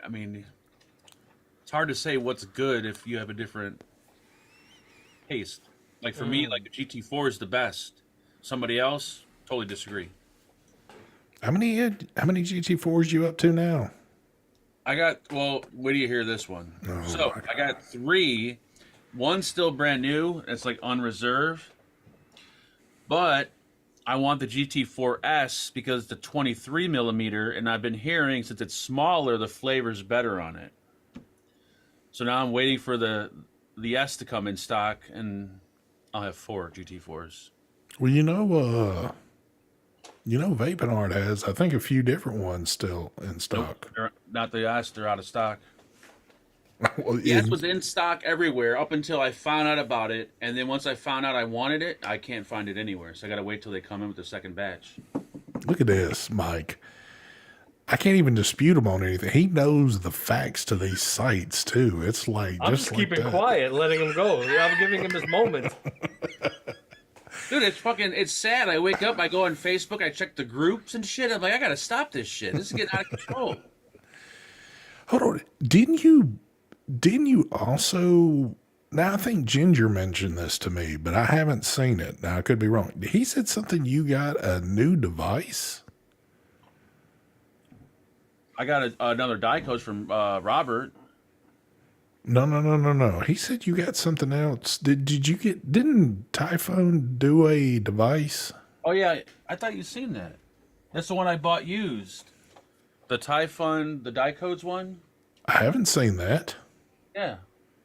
I mean, it's hard to say what's good if you have a different taste. Like for me, like the GT4 is the best. Somebody else, totally disagree. How many GT4s you up to now? I got, well, wait till you hear this one. Oh, So my I got 3. One's still brand new. It's like unreserved. But I want the GT4S because the 23 millimeter, and I've been hearing since it's smaller, the flavor's better on it. So now I'm waiting for the S to come in stock, and I'll have 4 GT4s. Well, Vaping Art has, I think, a few different ones still in stock. Nope, not the S, they're out of stock. Well, The S was in stock everywhere up until I found out about it, and then once I found out I wanted it, I can't find it anywhere. So I got to wait till they come in with the second batch. Look at this, Mike. I can't even dispute him on anything. He knows the facts to these sites too. It's like I'm just like keeping that. quiet, letting him go. I'm giving him his moment. Dude, it's sad. I wake up, I go on Facebook, I check the groups and shit. I'm like, I got to stop this shit. This is getting out of control. Hold on. Didn't you also, now I think Ginger mentioned this to me, but I haven't seen it. Now I could be wrong. He said something, you got a new device? I got another die coach from Robert. No. He said you got something else. Didn't Typhoon do a device? Oh, yeah. I thought you'd seen that. That's the one I bought used. The Typhon, the die codes one. I haven't seen that. Yeah.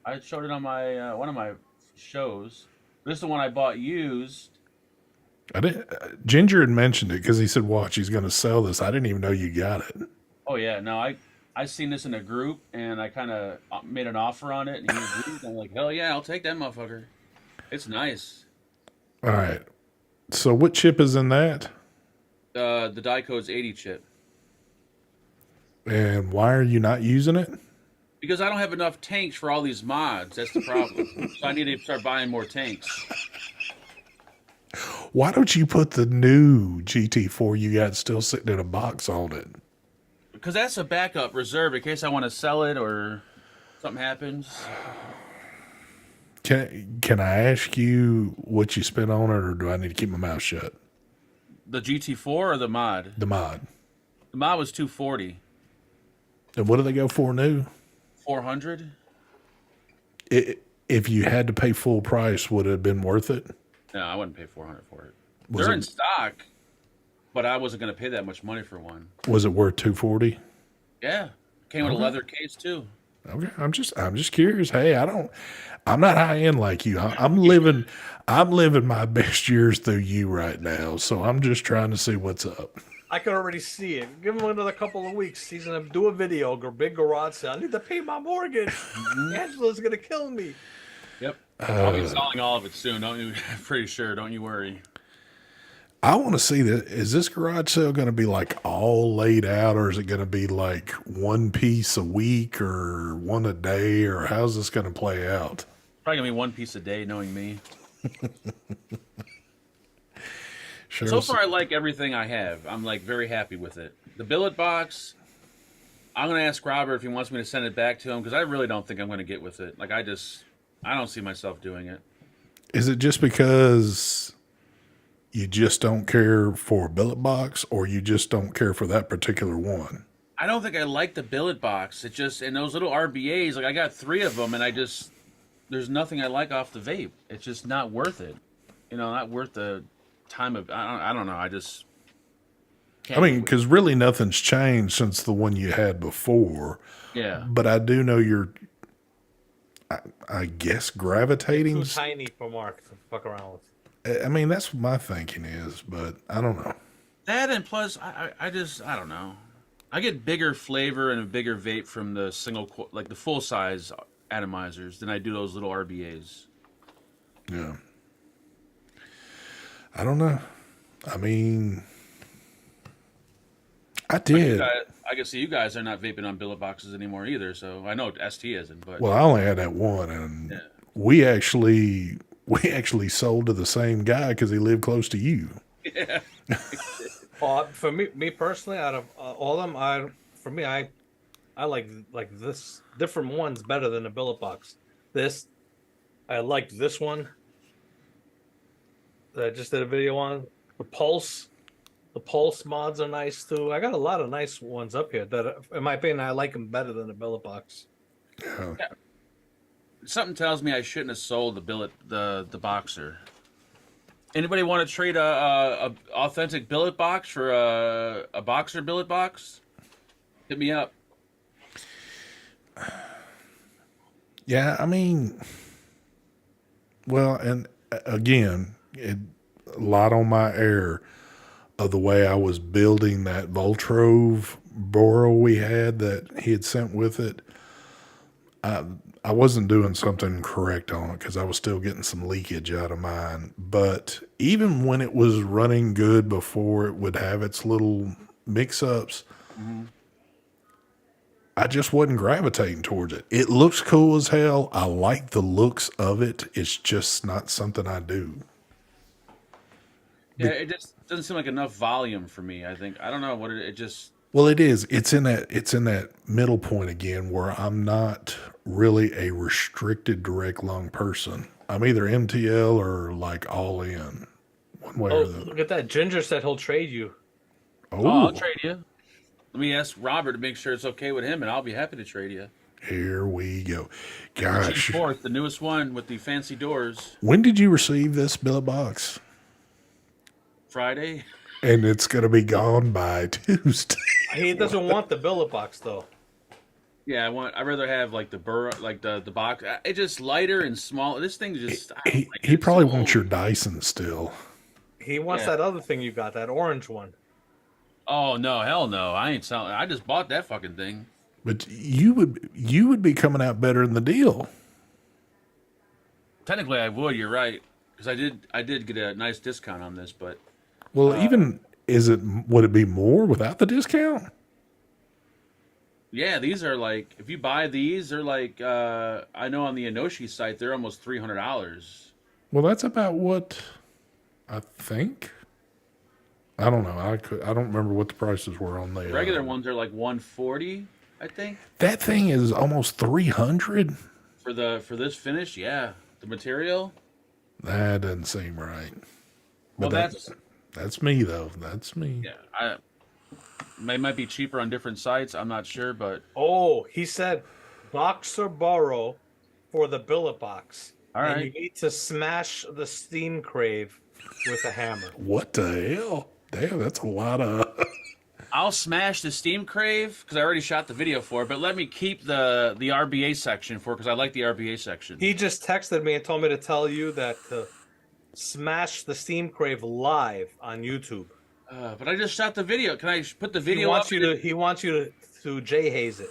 I showed it on my one of my shows. This is the one I bought used. I didn't. Ginger had mentioned it because he said, "Watch, he's going to sell this." I didn't even know you got it. Oh, yeah. No, I seen this in a group, and I kind of made an offer on it, and he agreed. I'm like, hell yeah, I'll take that motherfucker. It's nice. All right. So what chip is in that? The die code's 80 chip. And why are you not using it? Because I don't have enough tanks for all these mods. That's the problem. So I need to start buying more tanks. Why don't you put the new GT4 you got still sitting in a box on it? Because that's a backup reserve in case I want to sell it or something happens. Can I ask you what you spent on it, or do I need to keep my mouth shut? The GT4 or the mod? The mod. The mod was $240. And what do they go for new? $400. If you had to pay full price, would it have been worth it? No, I wouldn't pay $400 for it. Was They're it- in stock, but I wasn't going to pay that much money for one. Was it worth $240? Yeah, came with a leather case too. Okay, I'm just curious. Hey, I'm not high end like you. I'm living my best years through you right now. So I'm just trying to see what's up. I can already see it. Give him another couple of weeks. He's gonna do a video, big garage sale. I need to pay my mortgage. Angela's gonna kill me. Yep, I'll be selling all of it soon. Don't you? I'm pretty sure. Don't you worry. I want to see that. Is this garage sale going to be like all laid out, or is it going to be like one piece a week or one a day, or how's this going to play out? Probably gonna be one piece a day, knowing me. Sure. So far, I like everything I have. I'm like very happy with it. The billet box, I'm gonna ask Robert if he wants me to send it back to him because I really don't think I'm gonna get with it. Like I don't see myself doing it. Is it just because you just don't care for a billet box, or you just don't care for that particular one? I don't think I like the billet box. It just and those little RBAs. Like I got 3 of them, and there's nothing I like off the vape. It's just not worth it. Not worth the time of. I don't know. I just. I mean, because really nothing's changed since the one you had before. Yeah. But I do know you're, I guess, gravitating. Too tiny for Mark to fuck around with. I mean, that's what my thinking is, but I don't know. That and plus, I don't know. I get bigger flavor and a bigger vape from the like the full size atomizers than I do those little RBAs. Yeah. I don't know. I mean, I did. I can see you guys are not vaping on billet boxes anymore either, so I know ST isn't, but Well, I only had that one, and we actually sold to the same guy because he lived close to you. Yeah. For me personally, out of all of them, I like this different ones better than the billet box. I like this one that I just did a video on. The Pulse mods are nice too. I got a lot of nice ones up here that, in my opinion, I like them better than the billet box. Yeah. Something tells me I shouldn't have sold the boxer. Anybody want to trade a authentic billet box for a boxer billet box? Hit me up. Yeah, I mean, well, and again, a lot on my air of the way I was building that Voltrove Boro we had that he had sent with it. I wasn't doing something correct on it because I was still getting some leakage out of mine. But even when it was running good before it would have its little mix-ups, I just wasn't gravitating towards it. It looks cool as hell. I like the looks of it. It's just not something I do. Yeah, it just doesn't seem like enough volume for me. I think I don't know what it just. Well, it is. It's in that middle point again where I'm not really a restricted direct lung person. I'm either MTL or like all in, one way or the other. Look at that! Ginger said he'll trade you. Oh, I'll trade you. Let me ask Robert to make sure it's okay with him, and I'll be happy to trade you. Here we go. Gosh. G4, the newest one with the fancy doors. When did you receive this billet box? Friday. And it's going to be gone by Tuesday. He doesn't want the billet box though. Yeah, I'd rather have like the the box. It's just lighter and small. This thing just. He probably wants your Dyson still. He wants that other thing you got, that orange one. Oh no, hell no! I ain't selling. I just bought that fucking thing. But you would be coming out better in the deal. Technically, I would. You're right, because I did get a nice discount on this, but. Well, would it be more without the discount? Yeah, these are like, if you buy these, they're like, I know on the Inoshi site, they're almost $300. Well, that's about what I think. I don't know. I don't remember what the prices were on the regular ones are like 140, I think. That thing is almost 300 for this finish. Yeah, the material. That doesn't seem right. Well, that's me though. That's me. Yeah, it might be cheaper on different sites. I'm not sure, but he said boxer borrow for the billet box. All right. And you need to smash the steam crave with a hammer. What the hell? Damn, that's a lot of. I'll smash the Steam Crave because I already shot the video for it, but let me keep the RBA section for it because I like the RBA section. He just texted me and told me to tell you that to smash the Steam Crave live on YouTube. But I just shot the video. Can I put the video? He wants you to J haze it.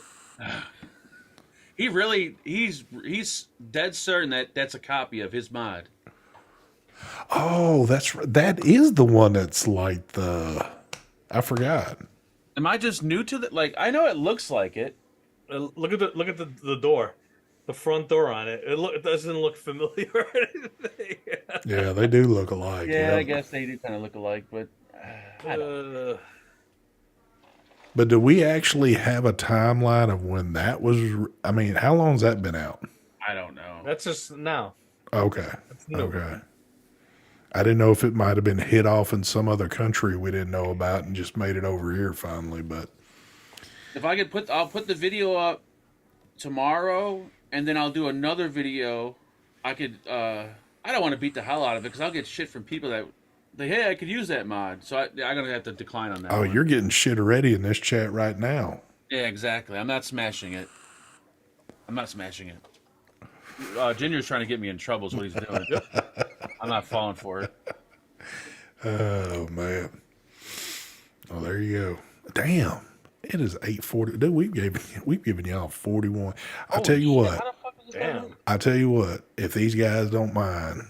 He's dead certain that's a copy of his mod. Oh, that is the one that's like I forgot. Am I just new to that? Like, I know it looks like it. Look at the door, the front door on it. It doesn't look familiar or anything. Yeah, they do look alike. Yeah, I guess they do kind of look alike, but I don't know. But do we actually have a timeline of when that was? I mean, how long's that been out? I don't know. That's just now. Okay. new. Okay. I didn't know if it might have been hit off in some other country we didn't know about and just made it over here finally. But If I could I'll put the video up tomorrow, and then I'll do another video. I could. I don't want to beat the hell out of it because I'll get shit from people that, like, hey, I could use that mod. So I'm gonna have to decline on that. oh, one. you're getting shit already in this chat right now. Yeah, exactly. I'm not smashing it. Ginger's trying to get me in trouble. Is what he's doing. I'm not falling for it. Oh man. Oh, there you go. Damn. It is 8:40. Dude, we've given y'all 41. I tell you what. How the fuck is this Damn. going? I tell you what. If these guys don't mind,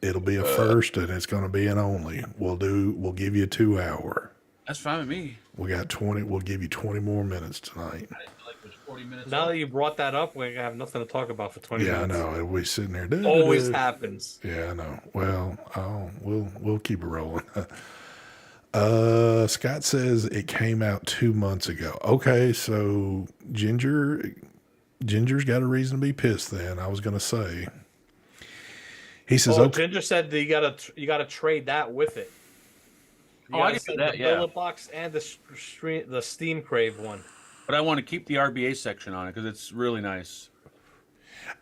it'll be a first and it's going to be an only. We'll give you a 2 hour. That's fine with me. We got 20. We'll give you 20 more minutes tonight. I didn't feel like it was 40 minutes. Now long. that you brought that up, we have nothing to talk about for 20 Yeah, I minutes. know. We sitting there. Always happens. Yeah, I know. Well, we'll keep it rolling. Scott says it came out 2 months ago. Okay, so Ginger's got a reason to be pissed. Then I was gonna say. He says, Oh, "Okay, Ginger said that you gotta trade that with it. You Oh, I gotta can do send that, the yeah. billet box and the Steam Crave one. But I want to keep the RBA section on it because it's really nice.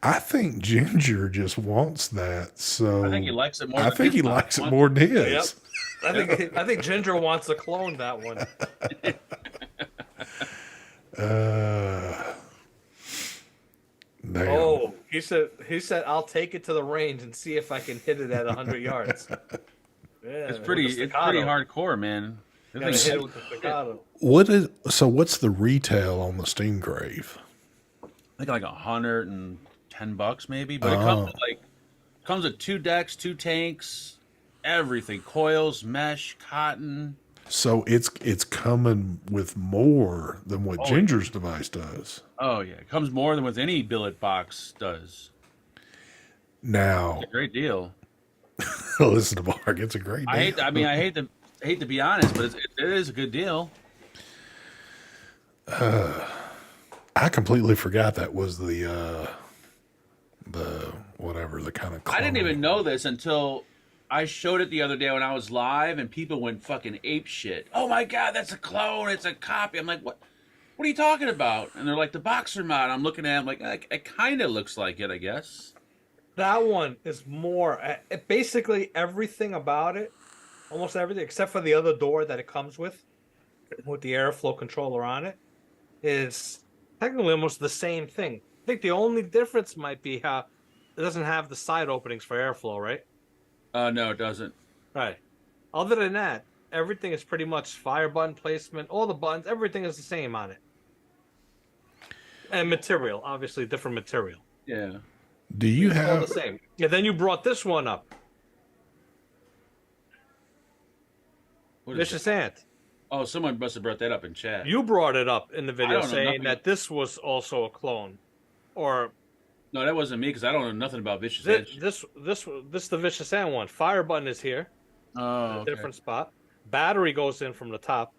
I think Ginger just wants that." So I think he likes it more. I than think his he mod. likes it more than his. Yep. I think Ginger wants to clone that one. Damn. Oh, he said I'll take it to the range and see if I can hit it at 100 yards. Yeah, It's pretty hardcore, man. Gotta hit it with the staccato. What's the retail on the Steam Crave? I think like $110 maybe, but it comes with 2 decks, 2 tanks, everything, coils, mesh, cotton. So it's coming with more than what Ginger's device does. Oh yeah, it comes more than with any billet box does. Now, It's a great deal. listen to Mark. It's a great deal. I hate to be honest, but it is a good deal. I completely forgot that was the whatever, the kind of I didn't clone. even know this until I showed it the other day when I was live, and people went fucking ape shit. Oh my god, that's a clone! It's a copy. I'm like, what? What are you talking about? And they're like, the boxer mod. I'm looking at it, I'm like, it kind of looks like it, I guess. That one is more. Basically, everything about it, almost everything, except for the other door that it comes with the airflow controller on it, is technically almost the same thing. I think the only difference might be how it doesn't have the side openings for airflow, right? No, it doesn't. Right. Other than that, everything is pretty much fire button placement. All the buttons, everything is the same on it. And material, obviously different material. Yeah. Do you All have? the same. Yeah. Then you brought this one up, What is Vicious Ant. that? Oh, someone must have brought that up in chat. You brought it up in the video don't know saying nothing. that this was also a clone, or No, that wasn't me because I don't know nothing about Vicious Ant. this the Vicious Ant one. Fire button is here, Oh, okay. different spot. Battery goes in from the top.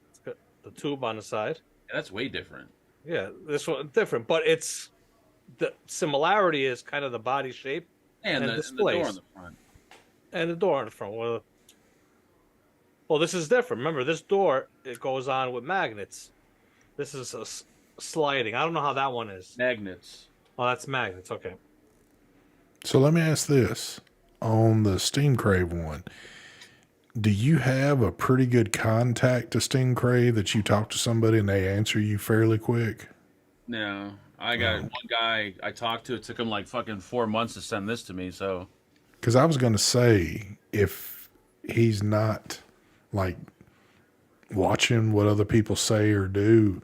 It's got the tube on the side. Yeah, that's way different. Yeah, this one different, but it's the similarity is kind of the body shape And, And the door displays. on the front. and the door in the front. Well, this is different. Remember, this door it goes on with magnets. This is sliding. I don't know how that one is. Magnets. Oh, that's magnets. Okay. So let me ask this: on the Steam Crave one, do you have a pretty good contact to Steam Crave that you talk to somebody and they answer you fairly quick? No, I got one guy I talked to. It took him like fucking 4 months to send this to me. So Because I was going to say, if he's not like watching what other people say or do,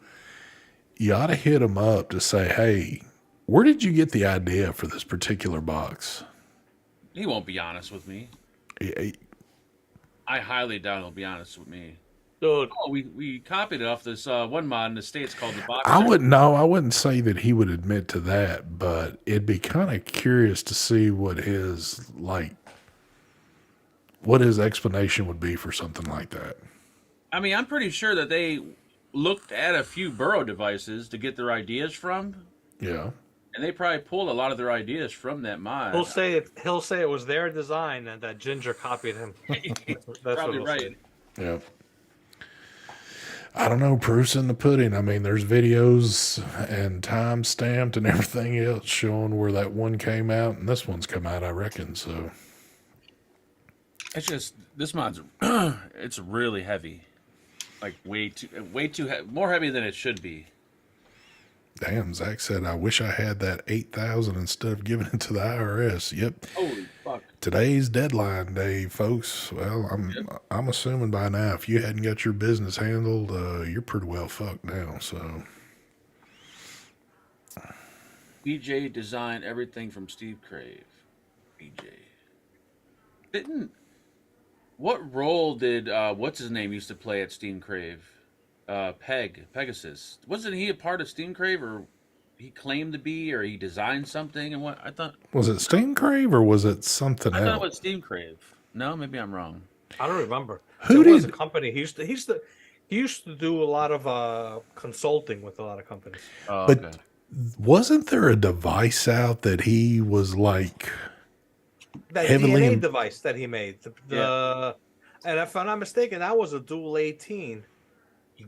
you ought to hit him up to say, hey, where did you get the idea for this particular box? he won't be honest with me. He- I highly doubt he'll be honest with me. Dude, Oh, we copied it off this one mod in the States called the Boxer. I wouldn't say that he would admit to that, but it'd be kind of curious to see what his explanation would be for something like that. I mean, I'm pretty sure that looked at a few Burrow devices to get their ideas from, Yeah. and they probably pulled a lot of their ideas from that mod. He'll say it was their design and that Ginger copied him. That's Probably what he'll right. say. Yeah. I don't know. Proof's in the pudding. I mean, there's videos and time stamped and everything else showing where that one came out, and this one's come out, I reckon. So, It's just this mod's it's really heavy, like way too more heavy than it should be. damn, Zach said, I wish I had that 8,000 instead of giving it to the IRS. Yep. Holy fuck! Today's deadline day, folks. Well, I'm assuming by now, if you hadn't got your business handled, you're pretty well fucked now. So, BJ designed everything from Steve Crave. BJ didn't. What role did what's his name used to play at Steam Crave? Pegasus. Wasn't he a part of Steam Crave, or he claimed to be, or he designed something? And what I thought was it Steam Crave or was it something I thought it else? was Steam Crave. No, maybe I'm wrong. I don't remember. Who There was a did- company. He used to do a lot of consulting with a lot of companies. Oh, But okay. wasn't there a device out that he was like, That Heavily DNA in- device that he made. And if I'm not mistaken, that was a dual 18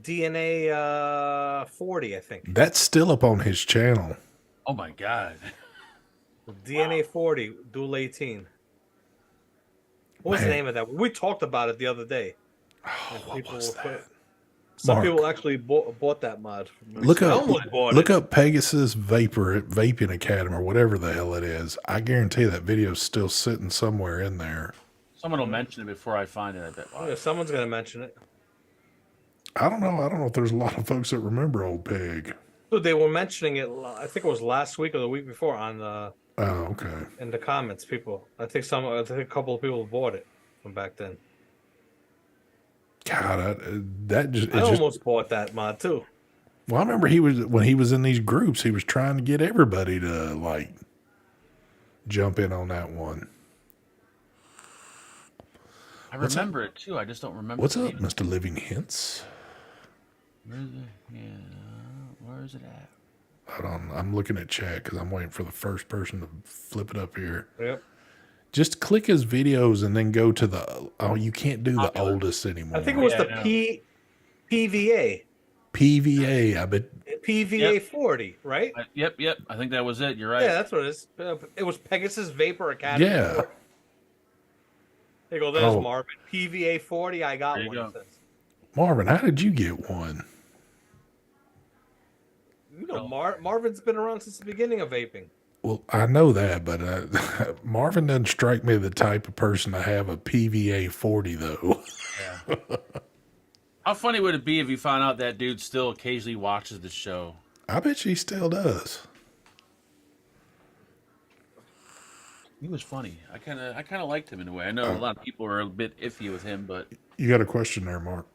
DNA 40, I think. that's still up on his channel? Oh my god. DNA 40 dual 18. What was the Man. name of that? We talked about it the other day. Oh, what People was were that? Some Mark. people actually bought that mod. Look up, Someone bought look it. up Pegasus Vaping Academy or whatever the hell it is. I guarantee that video's still sitting somewhere in there. Someone will mention it before I find it, I bet. Yeah, someone's gonna mention it. I don't know. I don't know if there's a lot of folks that remember old Peg. Dude, they were mentioning it. I think it was last week or the week before on Oh, okay. in the comments. People, I think a couple of people bought it from back then. God, that just, it I just. almost bought that mod too. Well, I remember when he was in these groups, he was trying to get everybody to like jump in on that one. I remember it too. I just don't remember. What's the up, name. Mr. Living Hints? Where is it? Yeah, where is it at? Hold on, I'm looking at chat because I'm waiting for the first person to flip it up here. Yep. Just click his videos and then go to the. Oh, you can't do the Popular. oldest anymore. I think it was Yeah, the I know. PVA. PVA. I bet. PVA Yep. 40, right? Yep. I think that was it. You're right. Yeah, that's what it is. It was Pegasus Vapor Academy. Yeah. 40. There you go. There's Oh. Marvin. PVA 40. I got There you one. go. It says. Marvin, how did you get one? You know, Marvin's been around since the beginning of vaping. Well, I know that, but Marvin doesn't strike me the type of person to have a PVA 40, though. Yeah. How funny would it be if you found out that dude still occasionally watches the show? I bet she still does. He was funny. I kind of liked him in a way. I know a lot of people are a bit iffy with him, but You got a question there, Mark?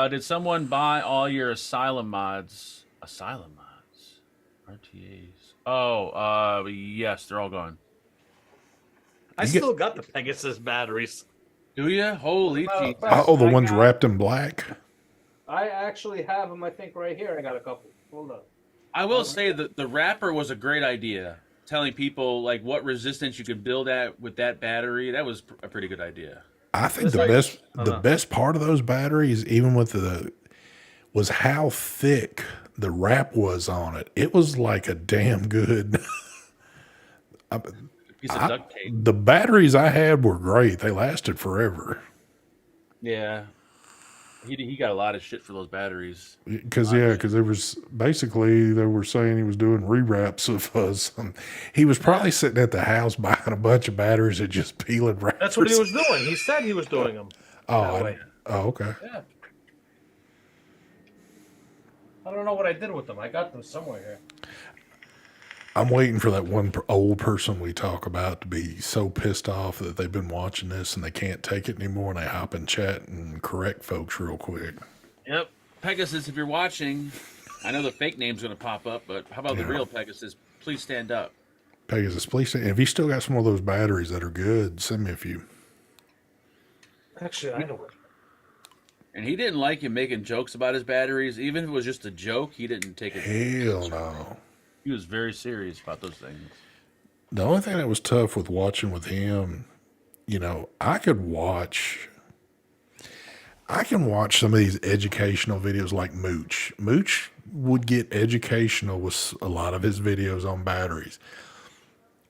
did someone buy all your Asylum mods? Asylum mods, RTAs. Oh, yes, they're all gone. I You get- still got the Pegasus batteries. Do you? Holy Jesus. Oh, the I ones got- wrapped in black? I actually have them, I think, right here. I got a couple. Hold on. I will say that the wrapper was a great idea. Telling people like what resistance you could build at with that battery. That was a pretty good idea. I think It's the like- best I the know. best part of those batteries, even with was how thick the wrap was on it. It was like a damn good. A piece of duct tape. The batteries I had were great. They lasted forever. Yeah. He got a lot of shit for those batteries. Because there was basically they were saying he was doing rewraps of us. He was probably sitting at the house buying a bunch of batteries and just peeling wrappers. That's what he was doing. He said he was doing them. Oh, way. okay. Yeah. I don't know what I did with them. I got them somewhere here. I'm waiting for that one old person we talk about to be so pissed off that they've been watching this and they can't take it anymore, and they hop in chat and correct folks real quick. Yep. Pegasus, if you're watching, I know the fake name's going to pop up, but how about the Yeah. real Pegasus? Please stand up. Pegasus, please, if you still got some of those batteries that are good, send me a few. Actually, I know. And he didn't like him making jokes about his batteries. Even if it was just a joke, he didn't take it. Hell no. He was very serious about those things. The only thing that was tough with watching with him, you know, I can watch some of these educational videos like Mooch. Mooch would get educational with a lot of his videos on batteries.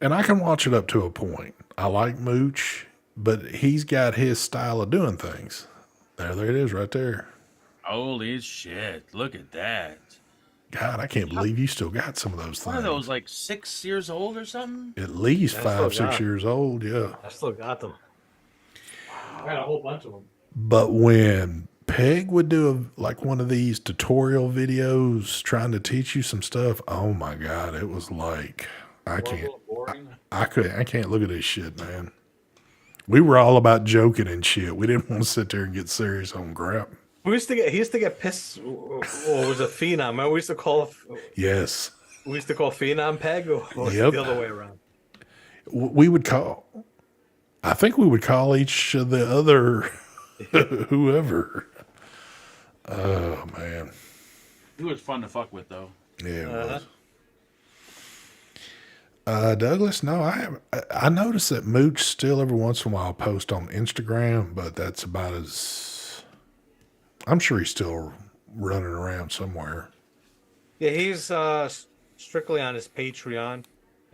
And I can watch it up to a point. I like Mooch, but he's got his style of doing things. There it is right there. Holy shit. Look at that. God, I can't believe you still got some of those things. One of those like 6 years old or something? At least I 5, still 6 got 'em. years old, yeah. I still got them. I got a whole bunch of them. But when Peg would do like one of these tutorial videos trying to teach you some stuff, oh my God, it was like I can't look at this shit, man. We were all about joking and shit. We didn't want to sit there and get serious on crap. He used to get pissed. Or was it Phenom? Remember we used to call Phenom Peg, or was it Yep. the other way around? We would call. I think we would call each of the other whoever. Oh man, He was fun to fuck with, though. yeah. It was. Douglas, no, I noticed that Mooch still every once in a while post on Instagram, but that's about as. I'm sure he's still running around somewhere. Yeah, he's strictly on his Patreon,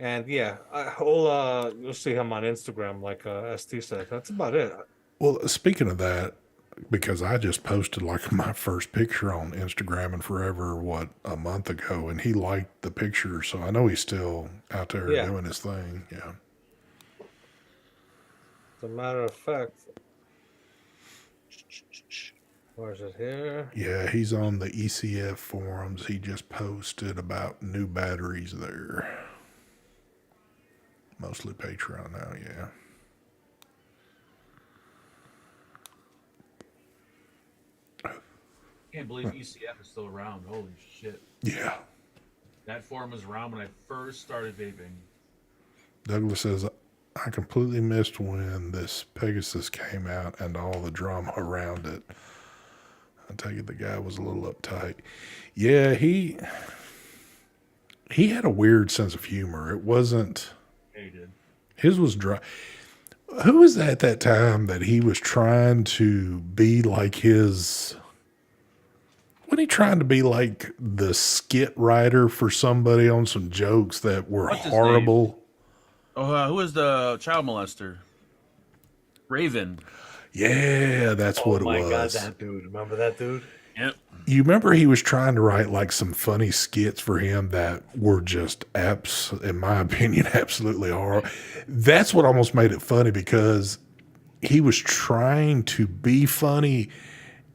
and yeah, you'll see him on Instagram, like ST said. That's about it. Well, speaking of that, because I just posted like my first picture on Instagram and forever, a month ago, and he liked the picture, so I know he's still out there Yeah. doing his thing. Yeah. As a matter of fact, where's it here? Yeah, he's on the ECF forums. He just posted about new batteries there. Mostly Patreon now, yeah. Can't believe ECF is still around. Holy shit. Yeah. That forum was around when I first started vaping. Douglas says, I completely missed when this Pegasus came out and all the drama around it. I take it the guy was a little uptight. Yeah, he had a weird sense of humor. It wasn't, Yeah, he did. his was dry. Who was that time that he was trying to be like his, wasn't he trying to be like the skit writer for somebody on some jokes that were What's his horrible? Oh, who was the child molester? Raven. Yeah, that's what it Oh my God, was. that dude! Remember that dude? Yep. You remember he was trying to write like some funny skits for him that were just in my opinion, absolutely horrible. That's what almost made it funny because he was trying to be funny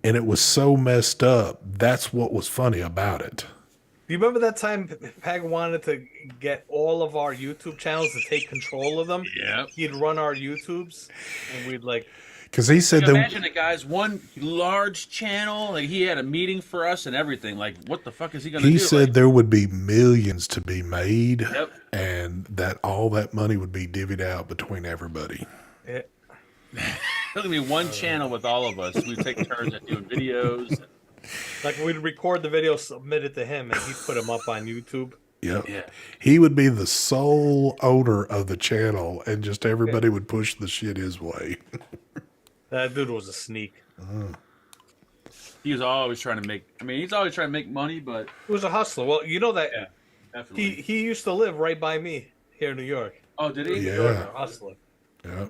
and it was so messed up. That's what was funny about it. Do you remember that time Peg wanted to get all of our YouTube channels to take control of them? Yep. He'd run our YouTubes, and we'd like. Because he said Imagine the guy's one large channel. Like he had a meeting for us and everything. Like, what the fuck is he gonna do? he said Like, there would be millions to be made Yep. and that all that money would be divvied out between everybody. eh, there's gonna be one channel with all of us. We take turns at doing videos. Like we'd record the video, submit it to him, and he'd put them up on YouTube. Yep. Yeah. He would be the sole owner of the channel and just everybody would push the shit his way. That dude was a sneak. He was always trying to make. I mean, he's always trying to make money, but He was a hustler. Well, you know that yeah, definitely. he used to live right by me here in New York. Oh, did he? Yeah. He was a hustler. Yep.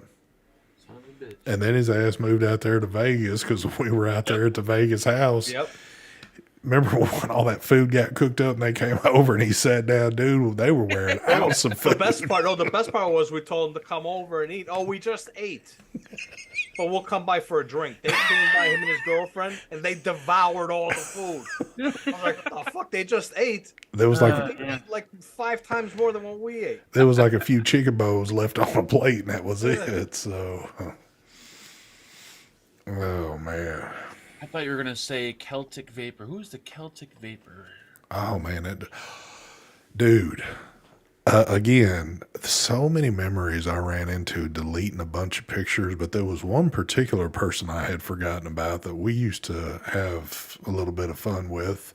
Son of a bitch. And then his ass moved out there to Vegas because we were out there at the Vegas house. Yep. Remember when all that food got cooked up and they came over and he sat down, dude? They were wearing out some The food. best part was we told him to come over and eat. Oh, we just ate. But we'll come by for a drink. They came by, him and his girlfriend, and they devoured all the food. I was like, what the fuck? They just ate. There was They ate like 5 times more than what we ate. there was like a few chicken bones left on a plate and that was it. So, oh man. I thought you were gonna say Celtic Vapor. Who's the Celtic Vapor? Oh man, dude, Again, so many memories I ran into deleting a bunch of pictures, but there was one particular person I had forgotten about that we used to have a little bit of fun with.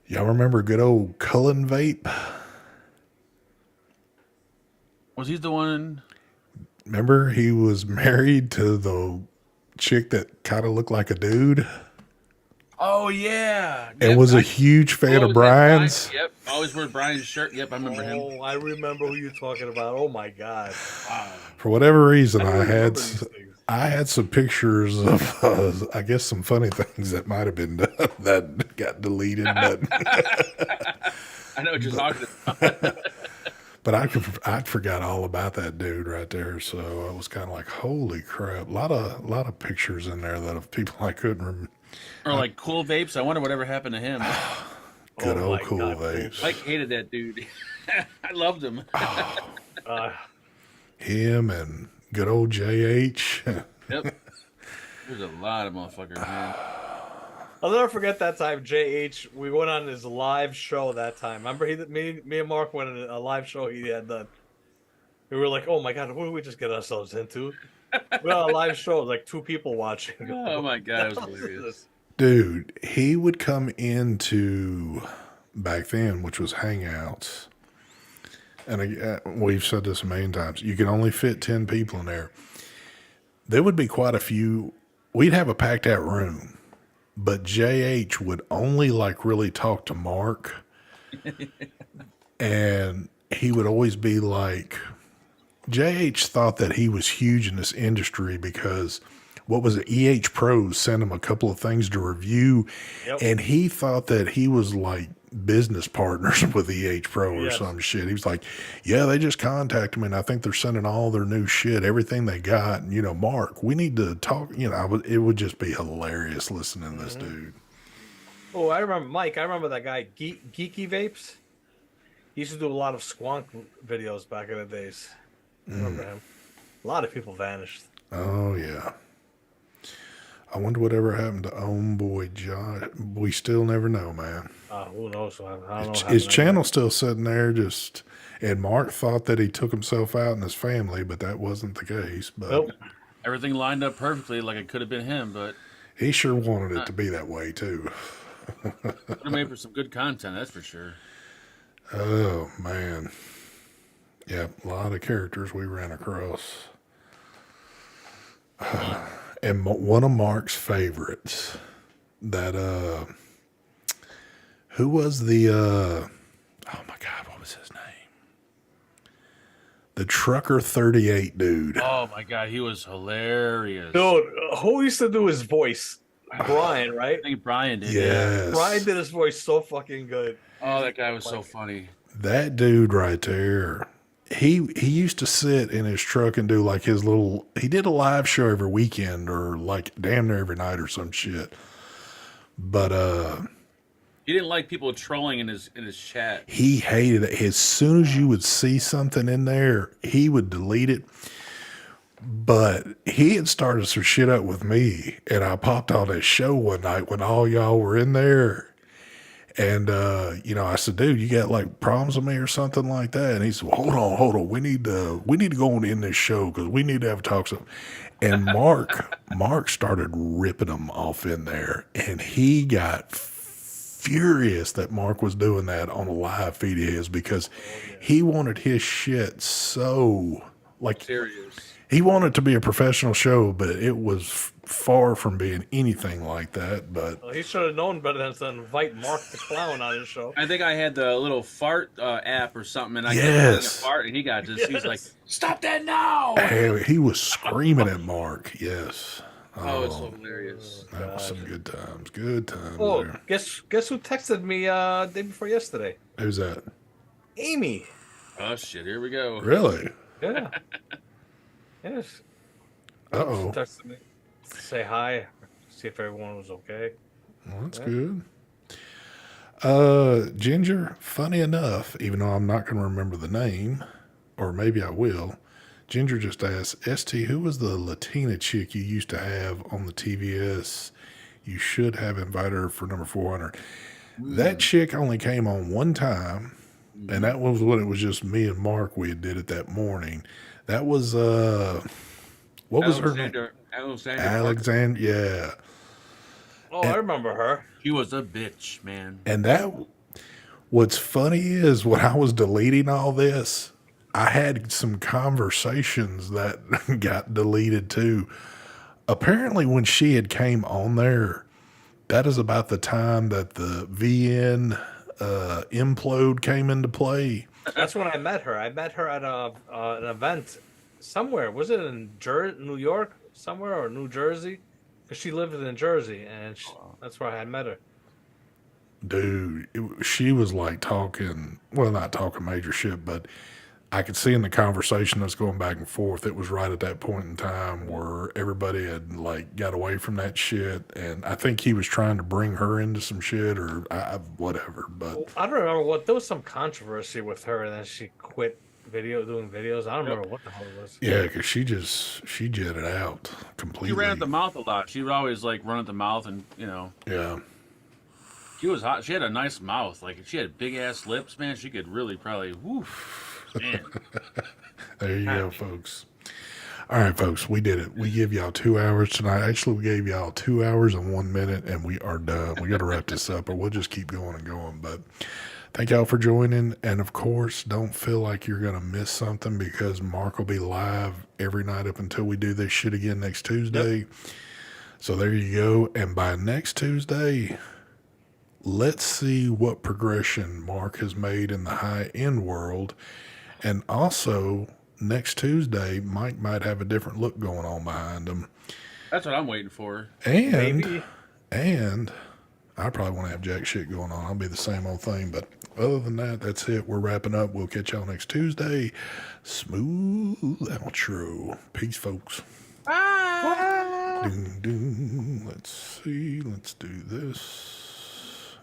Y'all remember good old Cullen Vape? Was he the one? Remember he was married to the chick that kind of looked like a dude Oh yeah. and Yep, was a huge fan of always had Brian- Brian's? Yep. Always wear Brian's shirt. Yep, I remember him. Oh, I remember who you're talking about. Oh my god. For whatever reason, I I don't had remember these things. I had some pictures of, I guess, some funny things that might have been done that got deleted, but I know what you're talking about. but I forgot all about that dude right there. So I was kind of like, holy crap! A lot of pictures in there that of people I couldn't remember. Or like Cool Vapes. I wonder whatever happened to him. Good Oh old my cool God, vapes. Mike hated that dude. I loved him. Him and good old JH. Yep. There's a lot of motherfuckers, man. I'll never forget that time, JH. We went on his live show that time. Remember, me and Mark went on a live show he had done. We were like, "Oh my god, what did we just get ourselves into?" We had a live show, like 2 people watching. Oh my god, it was hilarious. Dude, he would come into back then, which was Hangouts. And we've said this a million times. You can only fit 10 people in there. There would be quite a few. We'd have a packed out room, but JH would only like really talk to Mark. And he would always be like, JH thought that he was huge in this industry because what was it? EH Pros sent him a couple of things to review. Yep. And he thought that he was like business partners with EH Pro or Yes. some shit. He was like, yeah, they just contacted me and I think they're sending all their new shit, everything they got. And, Mark, we need to talk. It would just be hilarious listening to this dude. Oh, I remember Mike. I remember that guy, Geeky Vapes. He used to do a lot of Squonk videos back in the days. I remember him. A lot of people vanished. Oh, yeah. I wonder whatever happened to homeboy Josh. We still never know, man. Who knows? I don't know. His channel's still sitting there and Mark thought that he took himself out and his family, but that wasn't the case. But Nope. Everything lined up perfectly, like it could have been him, but he sure wanted it to be that way, too. would have made for some good content, that's for sure. Oh, man. Yeah, a lot of characters we ran across. And one of Mark's favorites, that, who was the, oh my God, what was his name? The Trucker 38 dude. Oh my god, he was hilarious. Dude, who used to do his voice? Brian, right? I think Brian did. Yes. Brian did his voice so fucking good. Oh, that guy was so funny. That dude right there. He used to sit in his truck and do like he did a live show every weekend or like damn near every night or some shit. But He didn't like people trolling in his chat. he hated it. As soon as you would see something in there, he would delete it. But he had started some shit up with me, and I popped on his show one night when all y'all were in there. And, I said, dude, you got like problems with me or something like that? And he said, well, hold on. We need to go on in this show because we need to have a talk. And Mark started ripping them off in there. And he got furious that Mark was doing that on a live feed of his because he wanted his shit so like Serious. he wanted to be a professional show, but it was far from being anything like that. But Well, he should have known better than to invite Mark the Clown on his show. I think I had the little fart app or something, and I kept Yes. saying a fart, and he got just, he's like, stop that now! he was screaming at Mark. Yes. Oh, it's so hilarious. That was some good times. Good times Oh, there. guess who texted me day before yesterday? Who's that? Amy. Oh, shit, here we go. Really? Yeah. Yes. Uh-oh. Texted me. Say hi. See if everyone was okay. Well, that's good. Ginger, funny enough, even though I'm not going to remember the name, or maybe I will, Ginger just asked, ST, who was the Latina chick you used to have on the TVS? You should have invited her for number 400. That chick only came on one time, And that was when it was just me and Mark. We did it that morning. That was what was her name? Alexander. Alexander. Yeah. Oh, I remember her. She was a bitch, man. And that, what's funny is when I was deleting all this, I had some conversations that got deleted too. Apparently, when she had came on there, that is about the time that the VN implode came into play. That's when I met her. I met her at an event somewhere. Was it in New York somewhere or New Jersey? Because she lived in Jersey, and that's where I had met her. Dude, she was like talking, well, not talking major shit, but I could see in the conversation that's going back and forth, it was right at that point in time where everybody had like got away from that shit. And I think he was trying to bring her into some shit or whatever. But I don't remember what, there was some controversy with her, and then she quit doing videos. I don't remember what the hell it was. yeah, because she jetted out completely. She ran at the mouth a lot. She would always like run at the mouth, and Yeah. she was hot. She had a nice mouth. Like she had big ass lips, man. She could really probably, man. There you go, folks. All right, folks, we did it. We give y'all 2 hours tonight. Actually, we gave y'all 2 hours and 1 minute, and we are done. We got to wrap this up, or we'll just keep going and going. But thank y'all for joining. And of course, don't feel like you're going to miss something because Mark will be live every night up until we do this shit again next Tuesday. Yep. So there you go. And by next Tuesday, let's see what progression Mark has made in the high-end world. And also, next Tuesday, Mike might have a different look going on behind him. That's what I'm waiting for. And I probably want to have jack shit going on. I'll be the same old thing. But other than that, that's it. We're wrapping up. We'll catch y'all next Tuesday. Smooth outro. Peace, folks. Bye. Let's see. Let's do this.